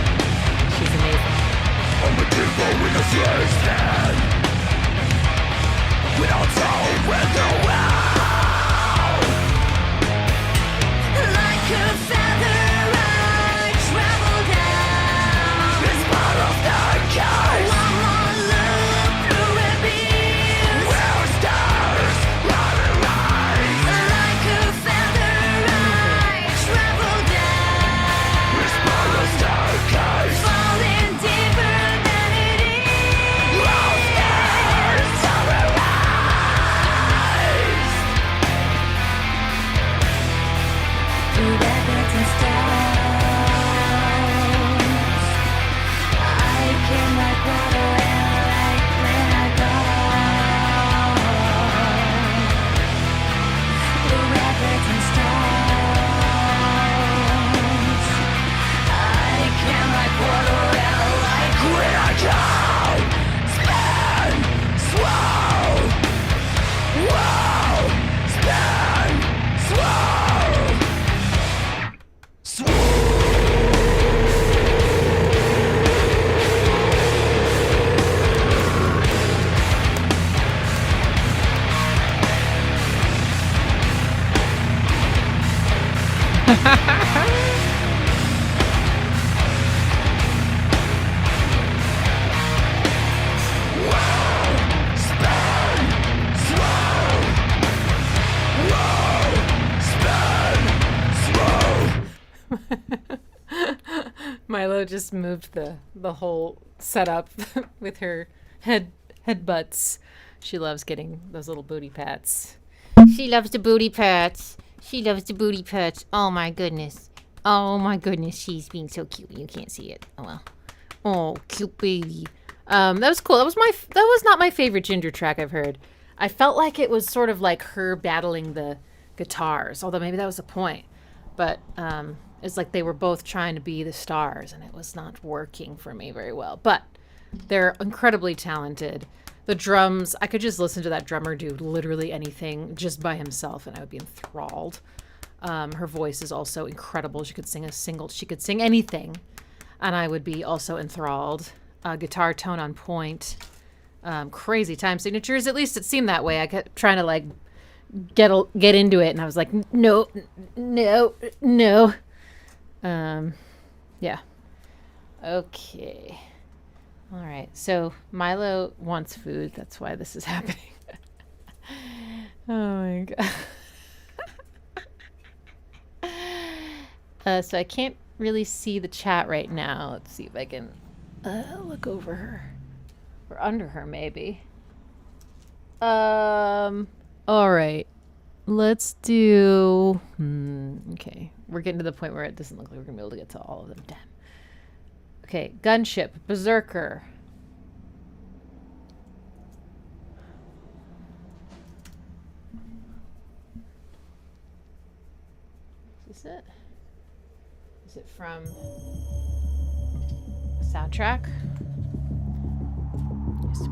She's amazing. Like a feather, I travel down. It's part of the curse. One more look through a beam. Where stars rise. Like a feather, I travel down. It's part of the curse. Falling deeper than it is. All stars rise. Through rabbits and stones, I came like water and like when I go. Through rabbits and stones, I came like water and like when I go. Spin, swirl, wow, spin, swirl. Milo just moved the whole setup with her headbutts. She loves getting those little booty pats. She loves the booty pats. She loves the booty pats. Oh my goodness. Oh my goodness. She's being so cute. You can't see it. Oh well. Oh, cute baby. That was cool. That was not my favorite Jinjer track I've heard. I felt like it was sort of like her battling the guitars, although maybe that was the point. But it's like they were both trying to be the stars, and it was not working for me very well. But they're incredibly talented. The drums, I could just listen to that drummer do literally anything just by himself, and I would be enthralled. Her voice is also incredible. She could sing anything, and I would be also enthralled. Guitar tone on point. Crazy time signatures. At least it seemed that way. I kept trying to like get into it, and I was like, no. Yeah. Okay. All right. So Milo wants food. That's why this is happening. Oh my god. So I can't really see the chat right now. Let's see if I can look over her or under her maybe. All right. Let's do okay. We're getting to the point where it doesn't look like we're gonna be able to get to all of them. Damn. Okay, Gunship, Berserker. Is this it? Is it from a soundtrack? Yes.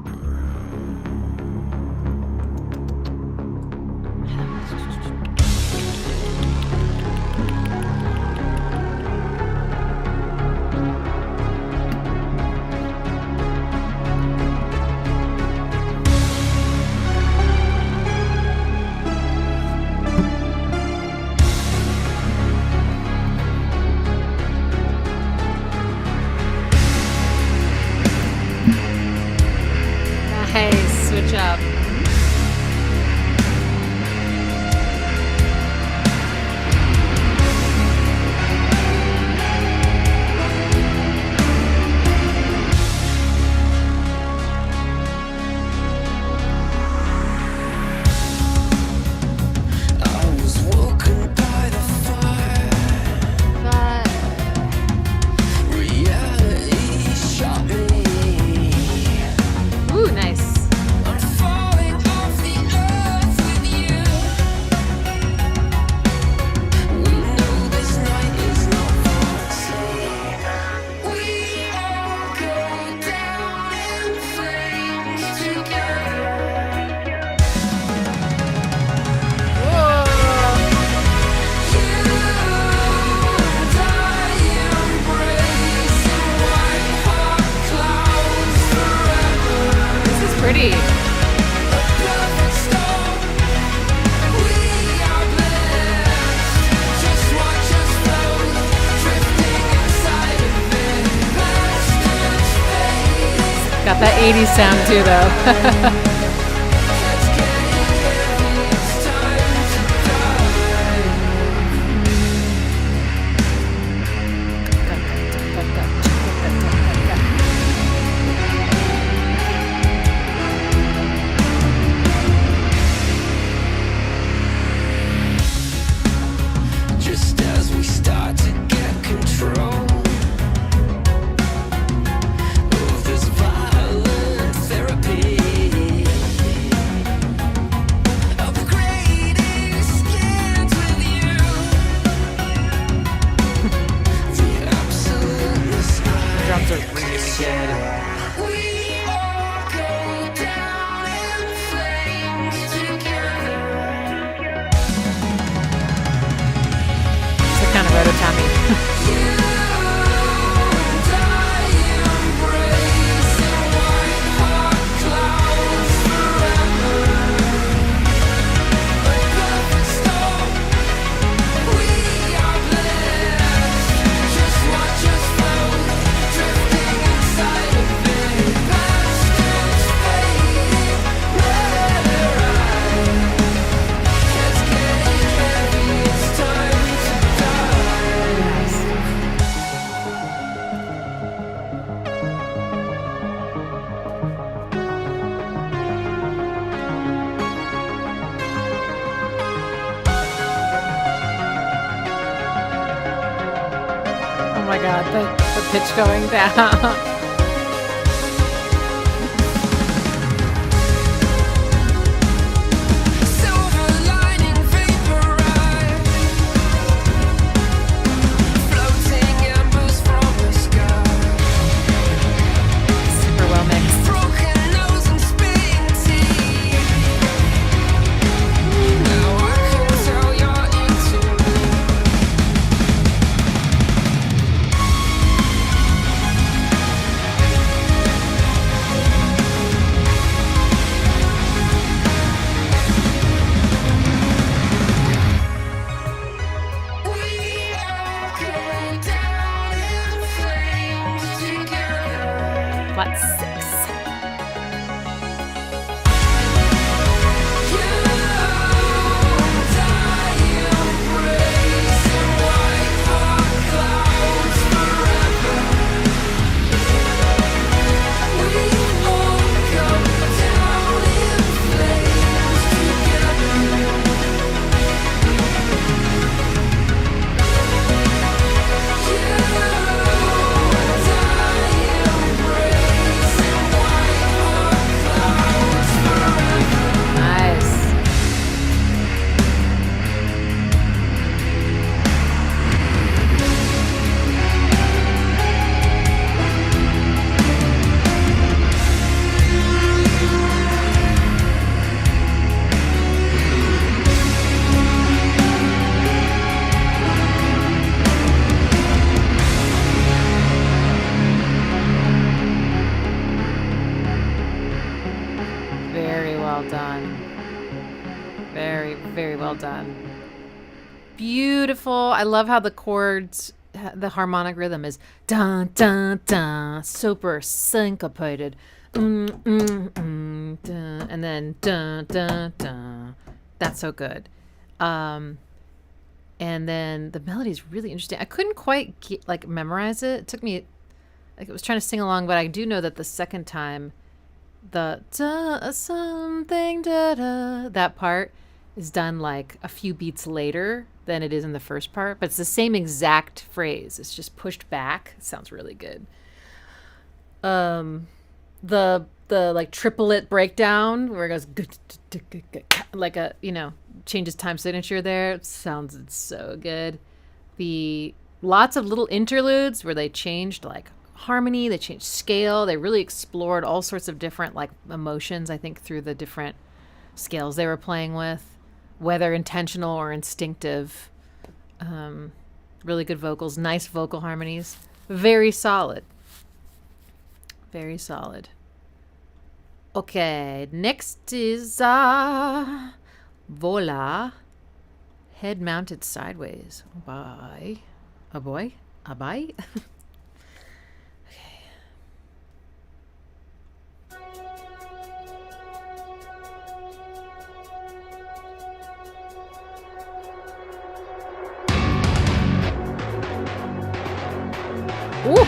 80s sound too, though. Just as we start to get control of this violent therapy, upgrading skins with you, the absolute Drums are really good. we all go down in flames together. It's a kind of Rototommy. Oh my god, the pitch going down. Silver lining vaporized, floating embers from the sky. Super well mixed. Broken nose and spitting teeth. Now I can tell you're into me. We all go down in flames together. Flat 6. Nice. Very well done. Very, very well done. Beautiful. I love how the chords, the harmonic rhythm is dun dun dun, super syncopated. Dun, and then dun dun dun. That's so good. And then the melody is really interesting. I couldn't quite memorize it. It took me, I was trying to sing along, but I do know that the second time, the da something da da, that part is done like a few beats later than it is in the first part, but it's the same exact phrase. It's just pushed back. It sounds really good. The like triplet breakdown where it goes like a, changes time signature there. It sounds, it's so good. The lots of little interludes where they changed like harmony, they changed scale, they really explored all sorts of different like emotions, I think, through the different scales they were playing with, whether intentional or instinctive. Really good vocals, nice vocal harmonies, very solid. Very solid. Okay, next is VOLA, head mounted sideways by a boy, a bye. Okay. Ooh.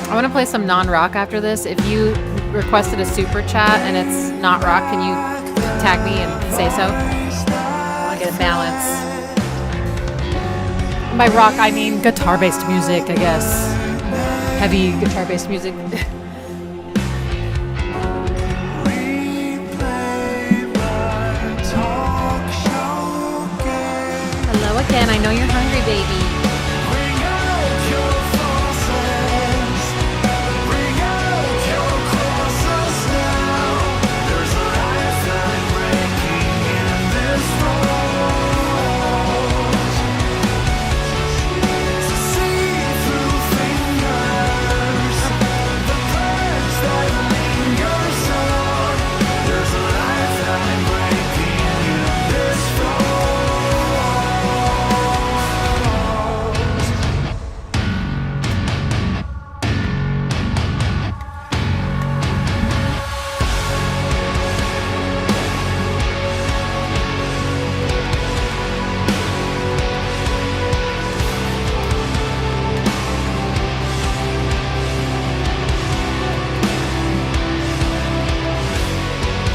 I want to play some non-rock after this. If you requested a super chat and it's not rock, can you tag me and say so? I want to get a balance. By rock, I mean guitar-based music, I guess. Heavy guitar-based music. Hello again. I know you're hungry, baby.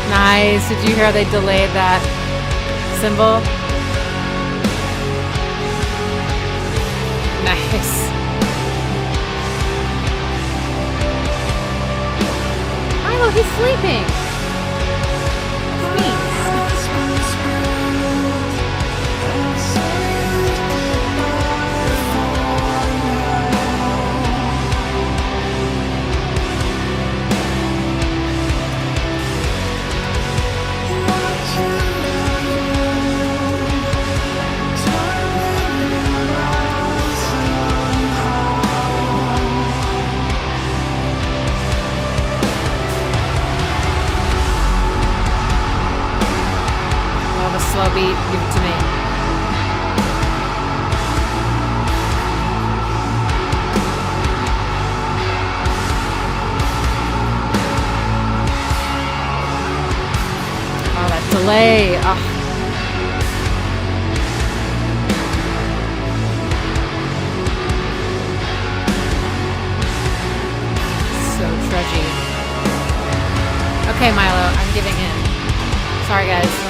Nice. Did you hear they delayed that symbol? Nice. Milo, he's sleeping. Sweet. Slow beat, give it to me. Oh, that delay. Oh. So trudgy. Okay, Milo, I'm giving in. Sorry, guys.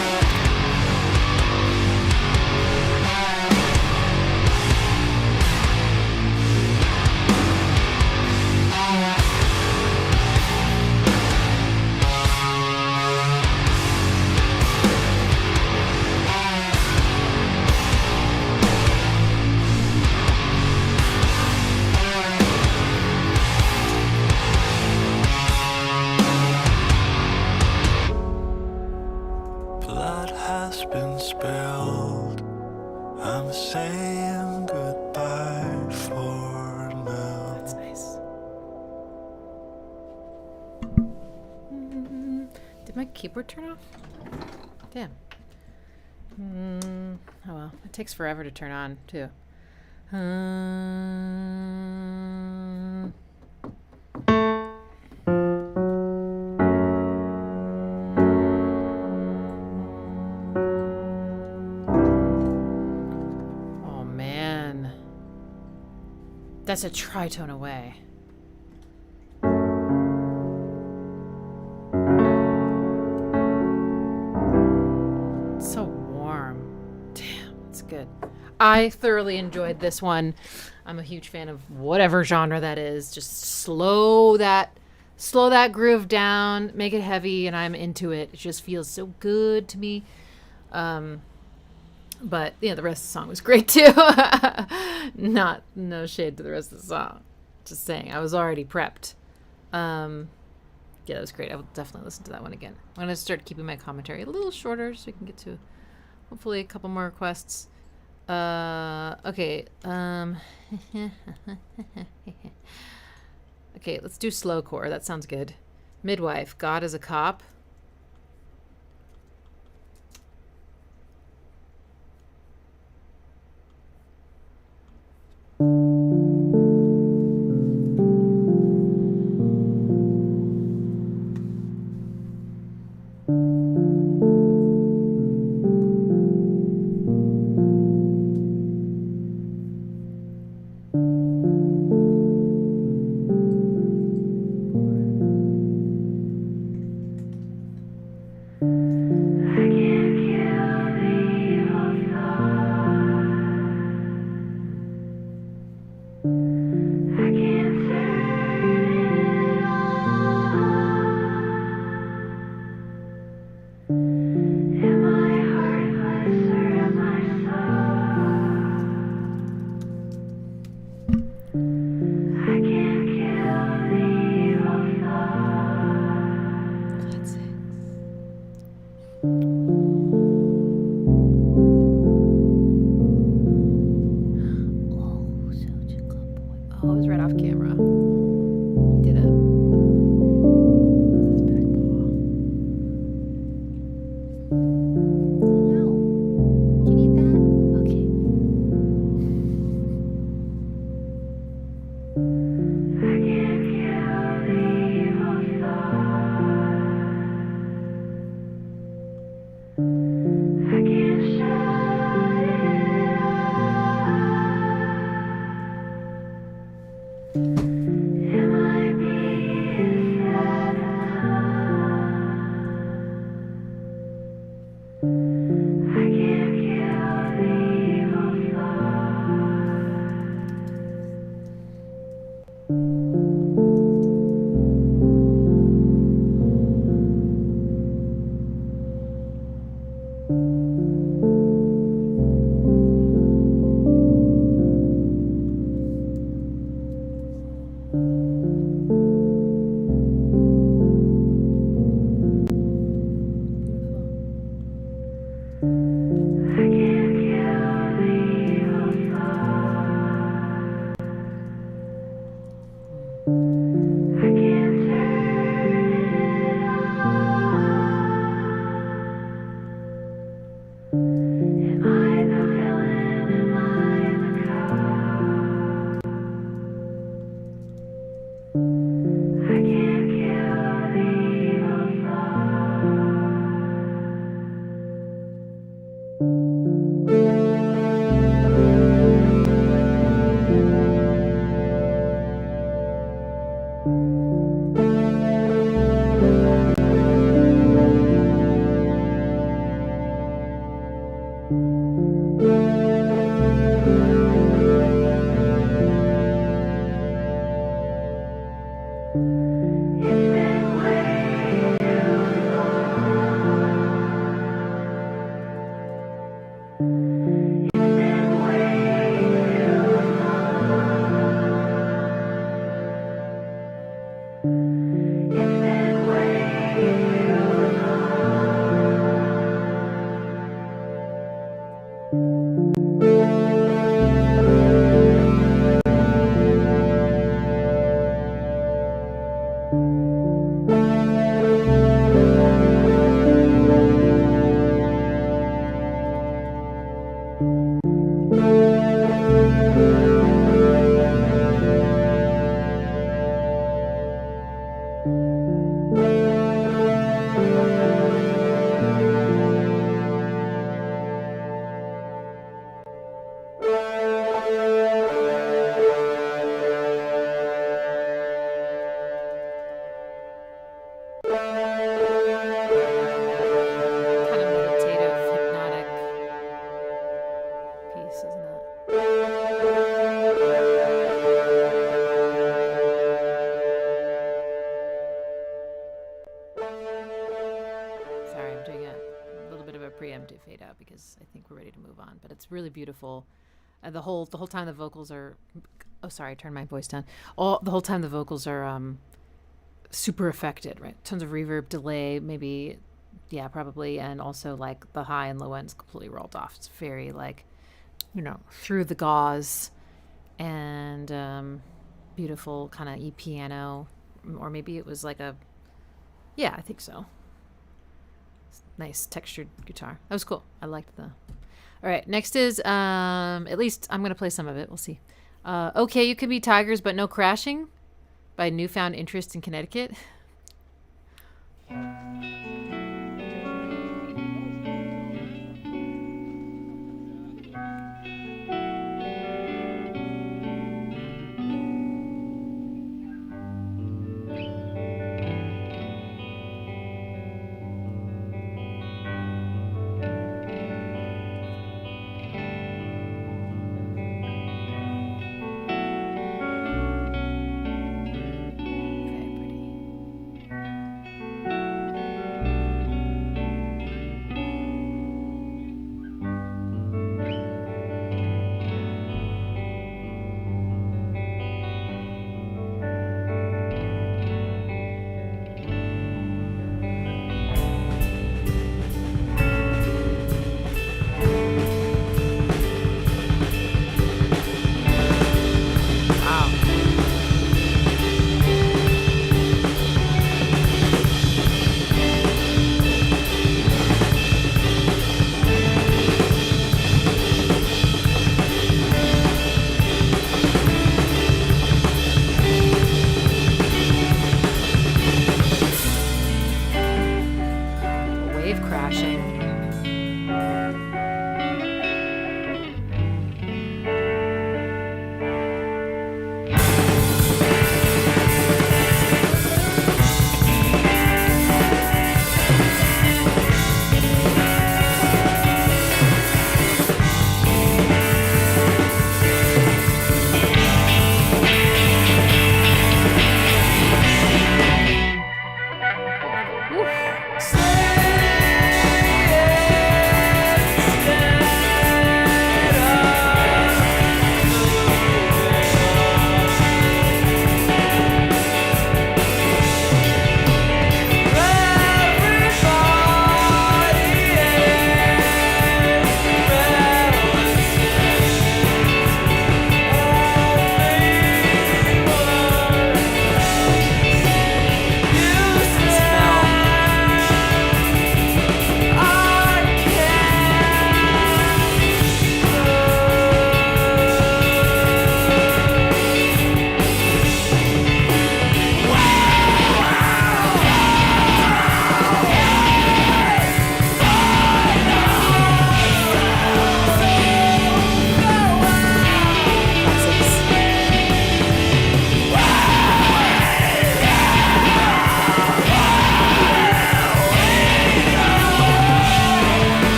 keyboard turn off? Damn. Oh well, it takes forever to turn on too. Oh man, that's a tritone away. So warm. Damn, that's good. I thoroughly enjoyed this one. I'm a huge fan of whatever genre that is. Just slow that groove down, make it heavy, and I'm into it. It just feels so good to me. But yeah, the rest of the song was great too. No shade to the rest of the song. Just saying, I was already prepped. Yeah, that was great. I will definitely listen to that one again. I'm gonna start keeping my commentary a little shorter so we can get to hopefully a couple more requests. Okay. Okay, let's do slowcore. That sounds good. Midwife, God is a cop. Oh, it was right off camera. He did it. His back paw. No. Do you need that? Okay. is, I think we're ready to move on. But it's really beautiful. The whole time the vocals are, oh sorry, I turned my voice down. The whole time the vocals are super affected, right? Tons of reverb, delay, maybe, yeah, probably, and also like the high and low ends completely rolled off. It's very like, you know, through the gauze, and beautiful kind of piano, or maybe it was like a, yeah, I think so. Nice textured guitar. That was cool. I liked the. All right, next is at least I'm gonna play some of it. We'll see. Okay, you can be tigers, but no crashing, by Newfound Interest in Connecticut.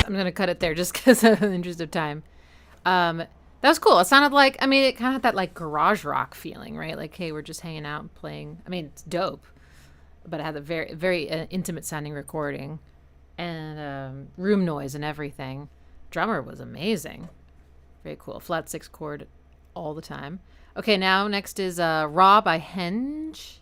I'm going to cut it there just because of the interest of time. That was cool. It sounded like, I mean, it kind of had that like garage rock feeling, right? Like, hey, we're just hanging out and playing. I mean, it's dope, but it had a very, very intimate sounding recording and room noise and everything. Drummer was amazing. Very cool. Flat 6 chord all the time. Okay, now next is Raw by Henge.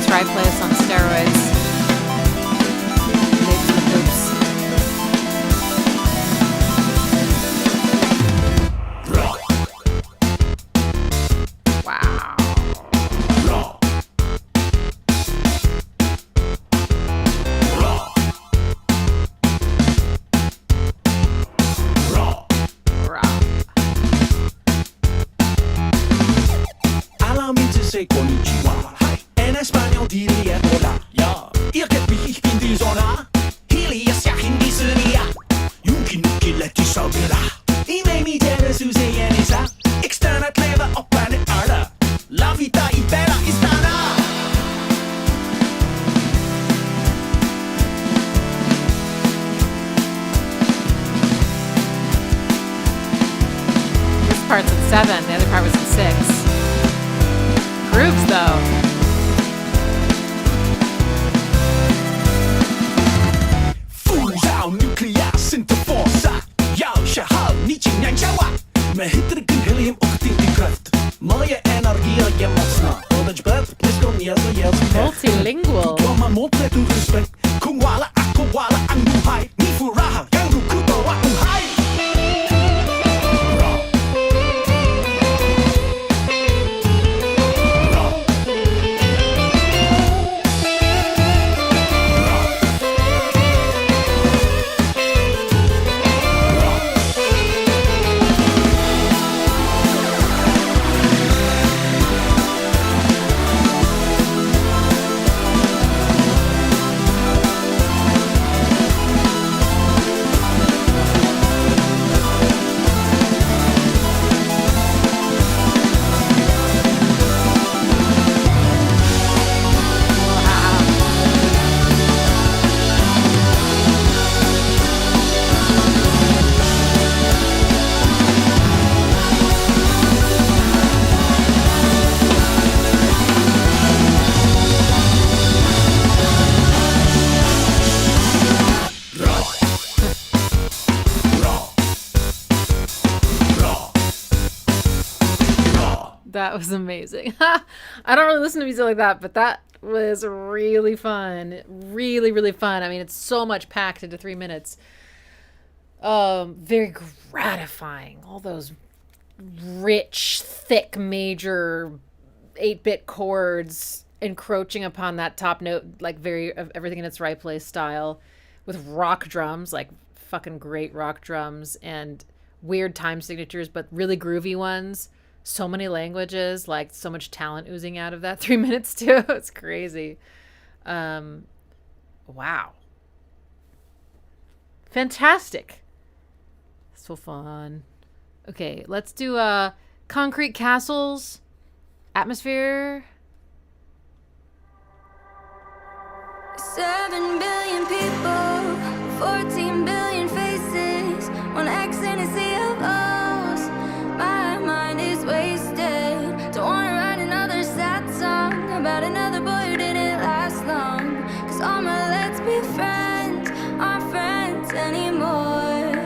Triplace on steroids. Makes the hoops. Wow. Allow me to say konnichiwa. En español diría hola. Irketbi ich bin die Sonne. Heliasjahindisuria. Junkinuki sabila. Ime mi tjene Susianisa. Ik sta het leven op planet Aarde. La vita y bella is dana. This part's at 7. The other part was at 6. Grooves though. Nuclear inte forsa. Jag ska ha ničím njančava. Med hitryken helium och tyngdkraft. Moje energier är mocna. Odyn bad, blisko nie zajedz. Multilingual. Komma mot med du respekt. Kungwala akwala ang buhay. Ni furaha yang rukubawa uhay. That was amazing. I don't really listen to music like that, but that was really fun. Really, really fun. I mean, it's so much packed into 3 minutes. Very gratifying. All those rich, thick, major 8-bit chords encroaching upon that top note, like very of everything in its right place style, with rock drums, like fucking great rock drums, and weird time signatures, but really groovy ones. So many languages, like so much talent oozing out of that 3 minutes too. It's crazy. Wow. Fantastic. So fun. Okay, let's do Concrete Castles, Atmosphere. 7 billion people, 14 billion faces, 1 X in a sea of O's. My mind is wasted. Don't wanna write another sad song about another boy who didn't last long. Cause all my let's be friends aren't friends anymore.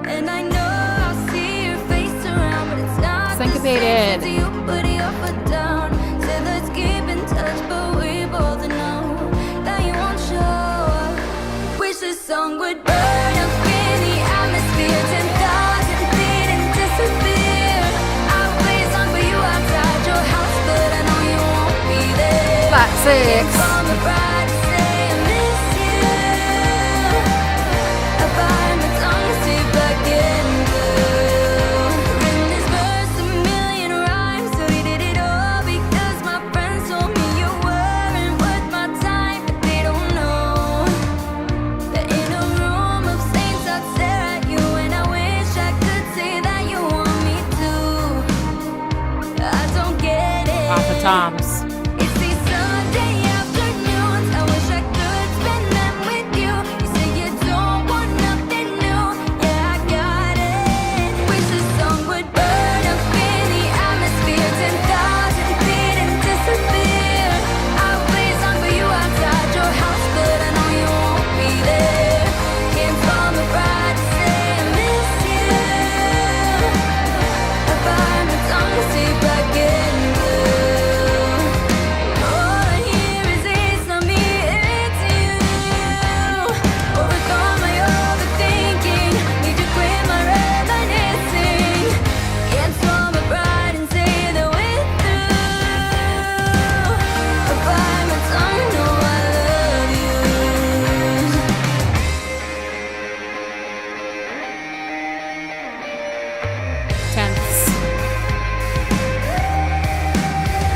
And I know I'll see your face around, but it's not Syncopated. the same. You put your foot down. Said let's keep in touch, but we both know that you won't show. Wish this song would burn up in the atmosphere. 10,000 feet and disappear. I'll play a song for you outside your house. 6. From the bride to say I miss you. I bite my tongue to see black and blue. Written this verse a million rhymes, so they did it all because my friends told me you weren't worth my time, but they don't know that in a room of saints I'd stare at you, and I wish I could say that you want me to. I don't get it. Papa Tom's. It's these Sunday afternoons. I wish I could spend them with you. You say you don't want nothing new. Yeah, I got it. Wish the sun would burn up in the atmosphere. 10,000 feet and disappear. I'll play a song for you outside your house, but I know you won't be there. Came from the bride to say I miss you. I bite my tongue to see black and blue. All I hear is it's not me, it's you. Overcome my overthinking. Need to quit my reminiscing. Cancel my pride and say that we're through. I bite my tongue, know I love you. Tenths.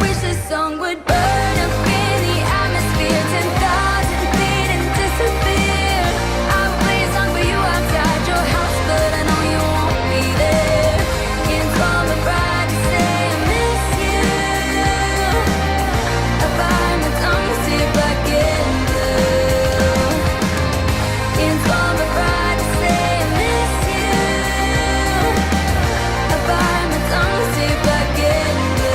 Wish this song would burn up in the atmosphere. 10,000 feet and disappear. I'll play a song for you outside your house, but I know you won't be there. Can't call my bride to say I miss you. I bite my tongue to see black and blue. Can't call my bride to say I miss you. I bite my tongue to see black and blue.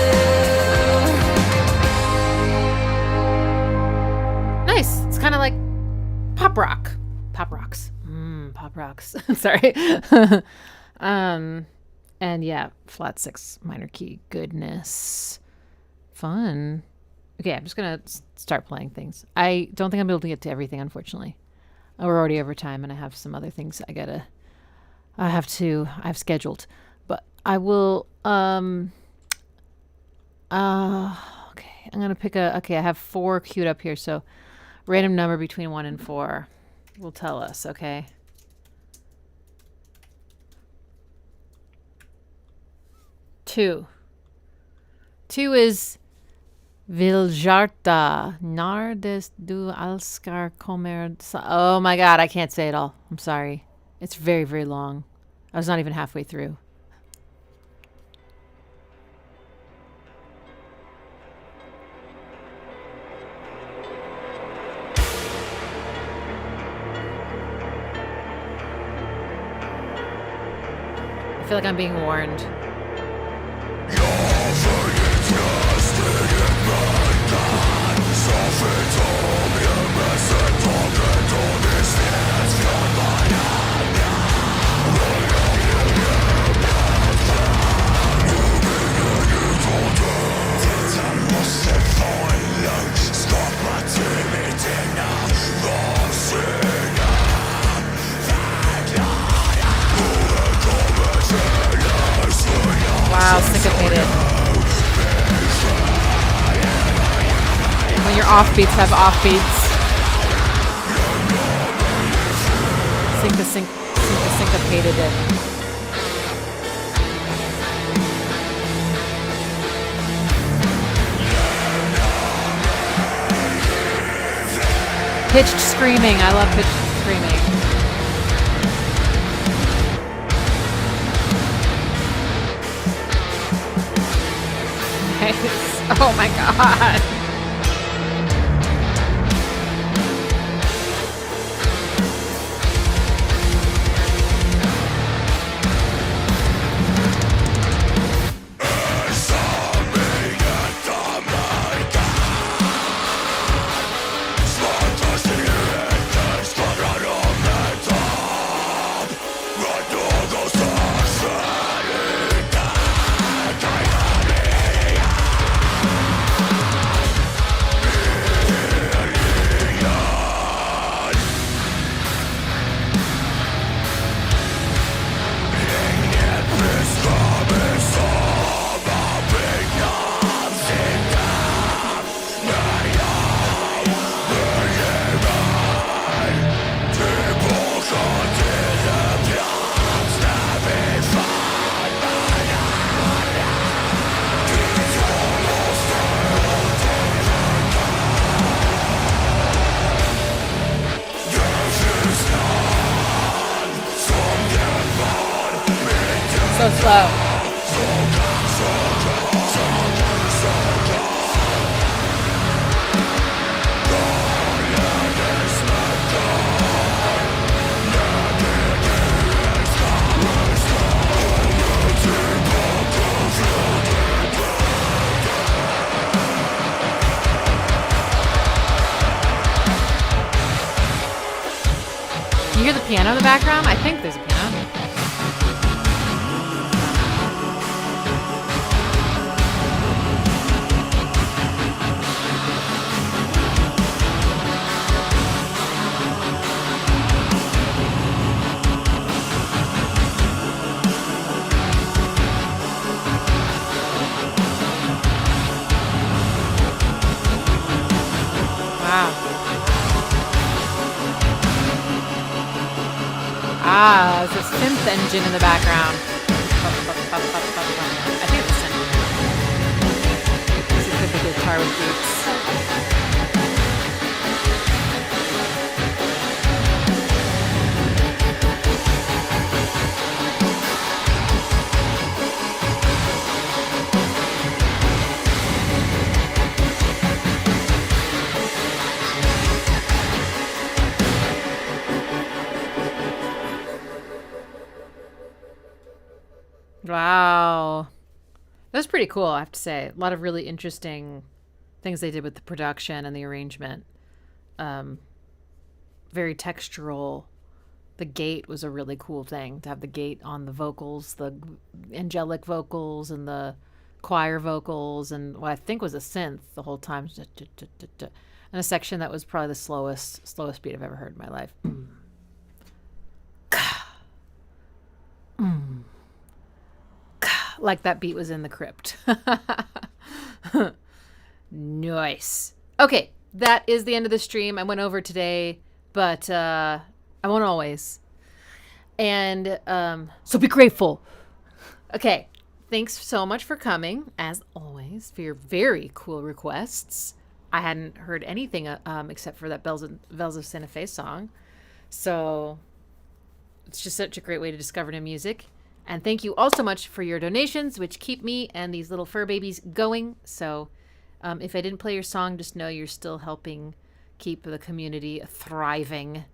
Nice. It's kind of like pop rock. Pop rocks. Pop rocks. Sorry. And yeah, flat 6 minor key. Goodness. Fun. Okay, I'm just gonna start playing things. I don't think I'm able to get to everything, unfortunately. We're already over time, and I have some other things I've scheduled. But I will. Okay, I'm gonna pick I have 4 queued up here, so random number between 1 and 4 will tell us. Okay. 2. 2 is VILDHJARTA. Nardes du älskar kommer. Oh my god, I can't say it all. I'm sorry. It's very, very long. I was not even halfway through. I feel like I'm being warned. Wow, syncopated. When your offbeats have offbeats. Syncopated it. Pitched screaming. I love pitched screaming. Nice. Oh my god. So slow. You hear the piano in the background? I think there's a piano. Wow. Ah, there's a synth engine in the background. I think it's a synth. This could be a guitar with beats. Wow. That was pretty cool, I have to say. A lot of really interesting things they did with the production and the arrangement. Very textural. The gate was a really cool thing, to have the gate on the vocals, the angelic vocals and the choir vocals, and what I think was a synth the whole time. And a section that was probably the slowest beat I've ever heard in my life. Like that beat was in the crypt. Nice. Okay, that is the end of the stream. I went over today, but I won't always. And so be grateful. Okay, thanks so much for coming, as always, for your very cool requests. I hadn't heard anything except for that Bells of Santa Fe song. So it's just such a great way to discover new music. And thank you all so much for your donations, which keep me and these little fur babies going. So if I didn't play your song, just know you're still helping keep the community thriving.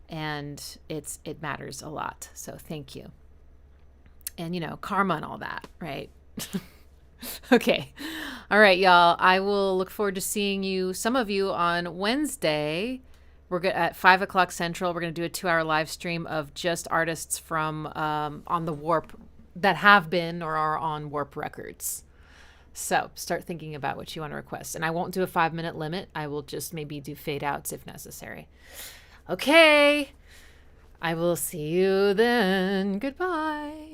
And it matters a lot. So thank you. And, you know, karma and all that, right? Okay. All right, y'all. I will look forward to seeing you, some of you, on Wednesday. We're at 5 o'clock Central. We're going to do a 2-hour live stream of just artists from on the Warp that have been or are on Warp Records. So start thinking about what you want to request. And I won't do a 5-minute limit. I will just maybe do fade outs if necessary. Okay. I will see you then. Goodbye.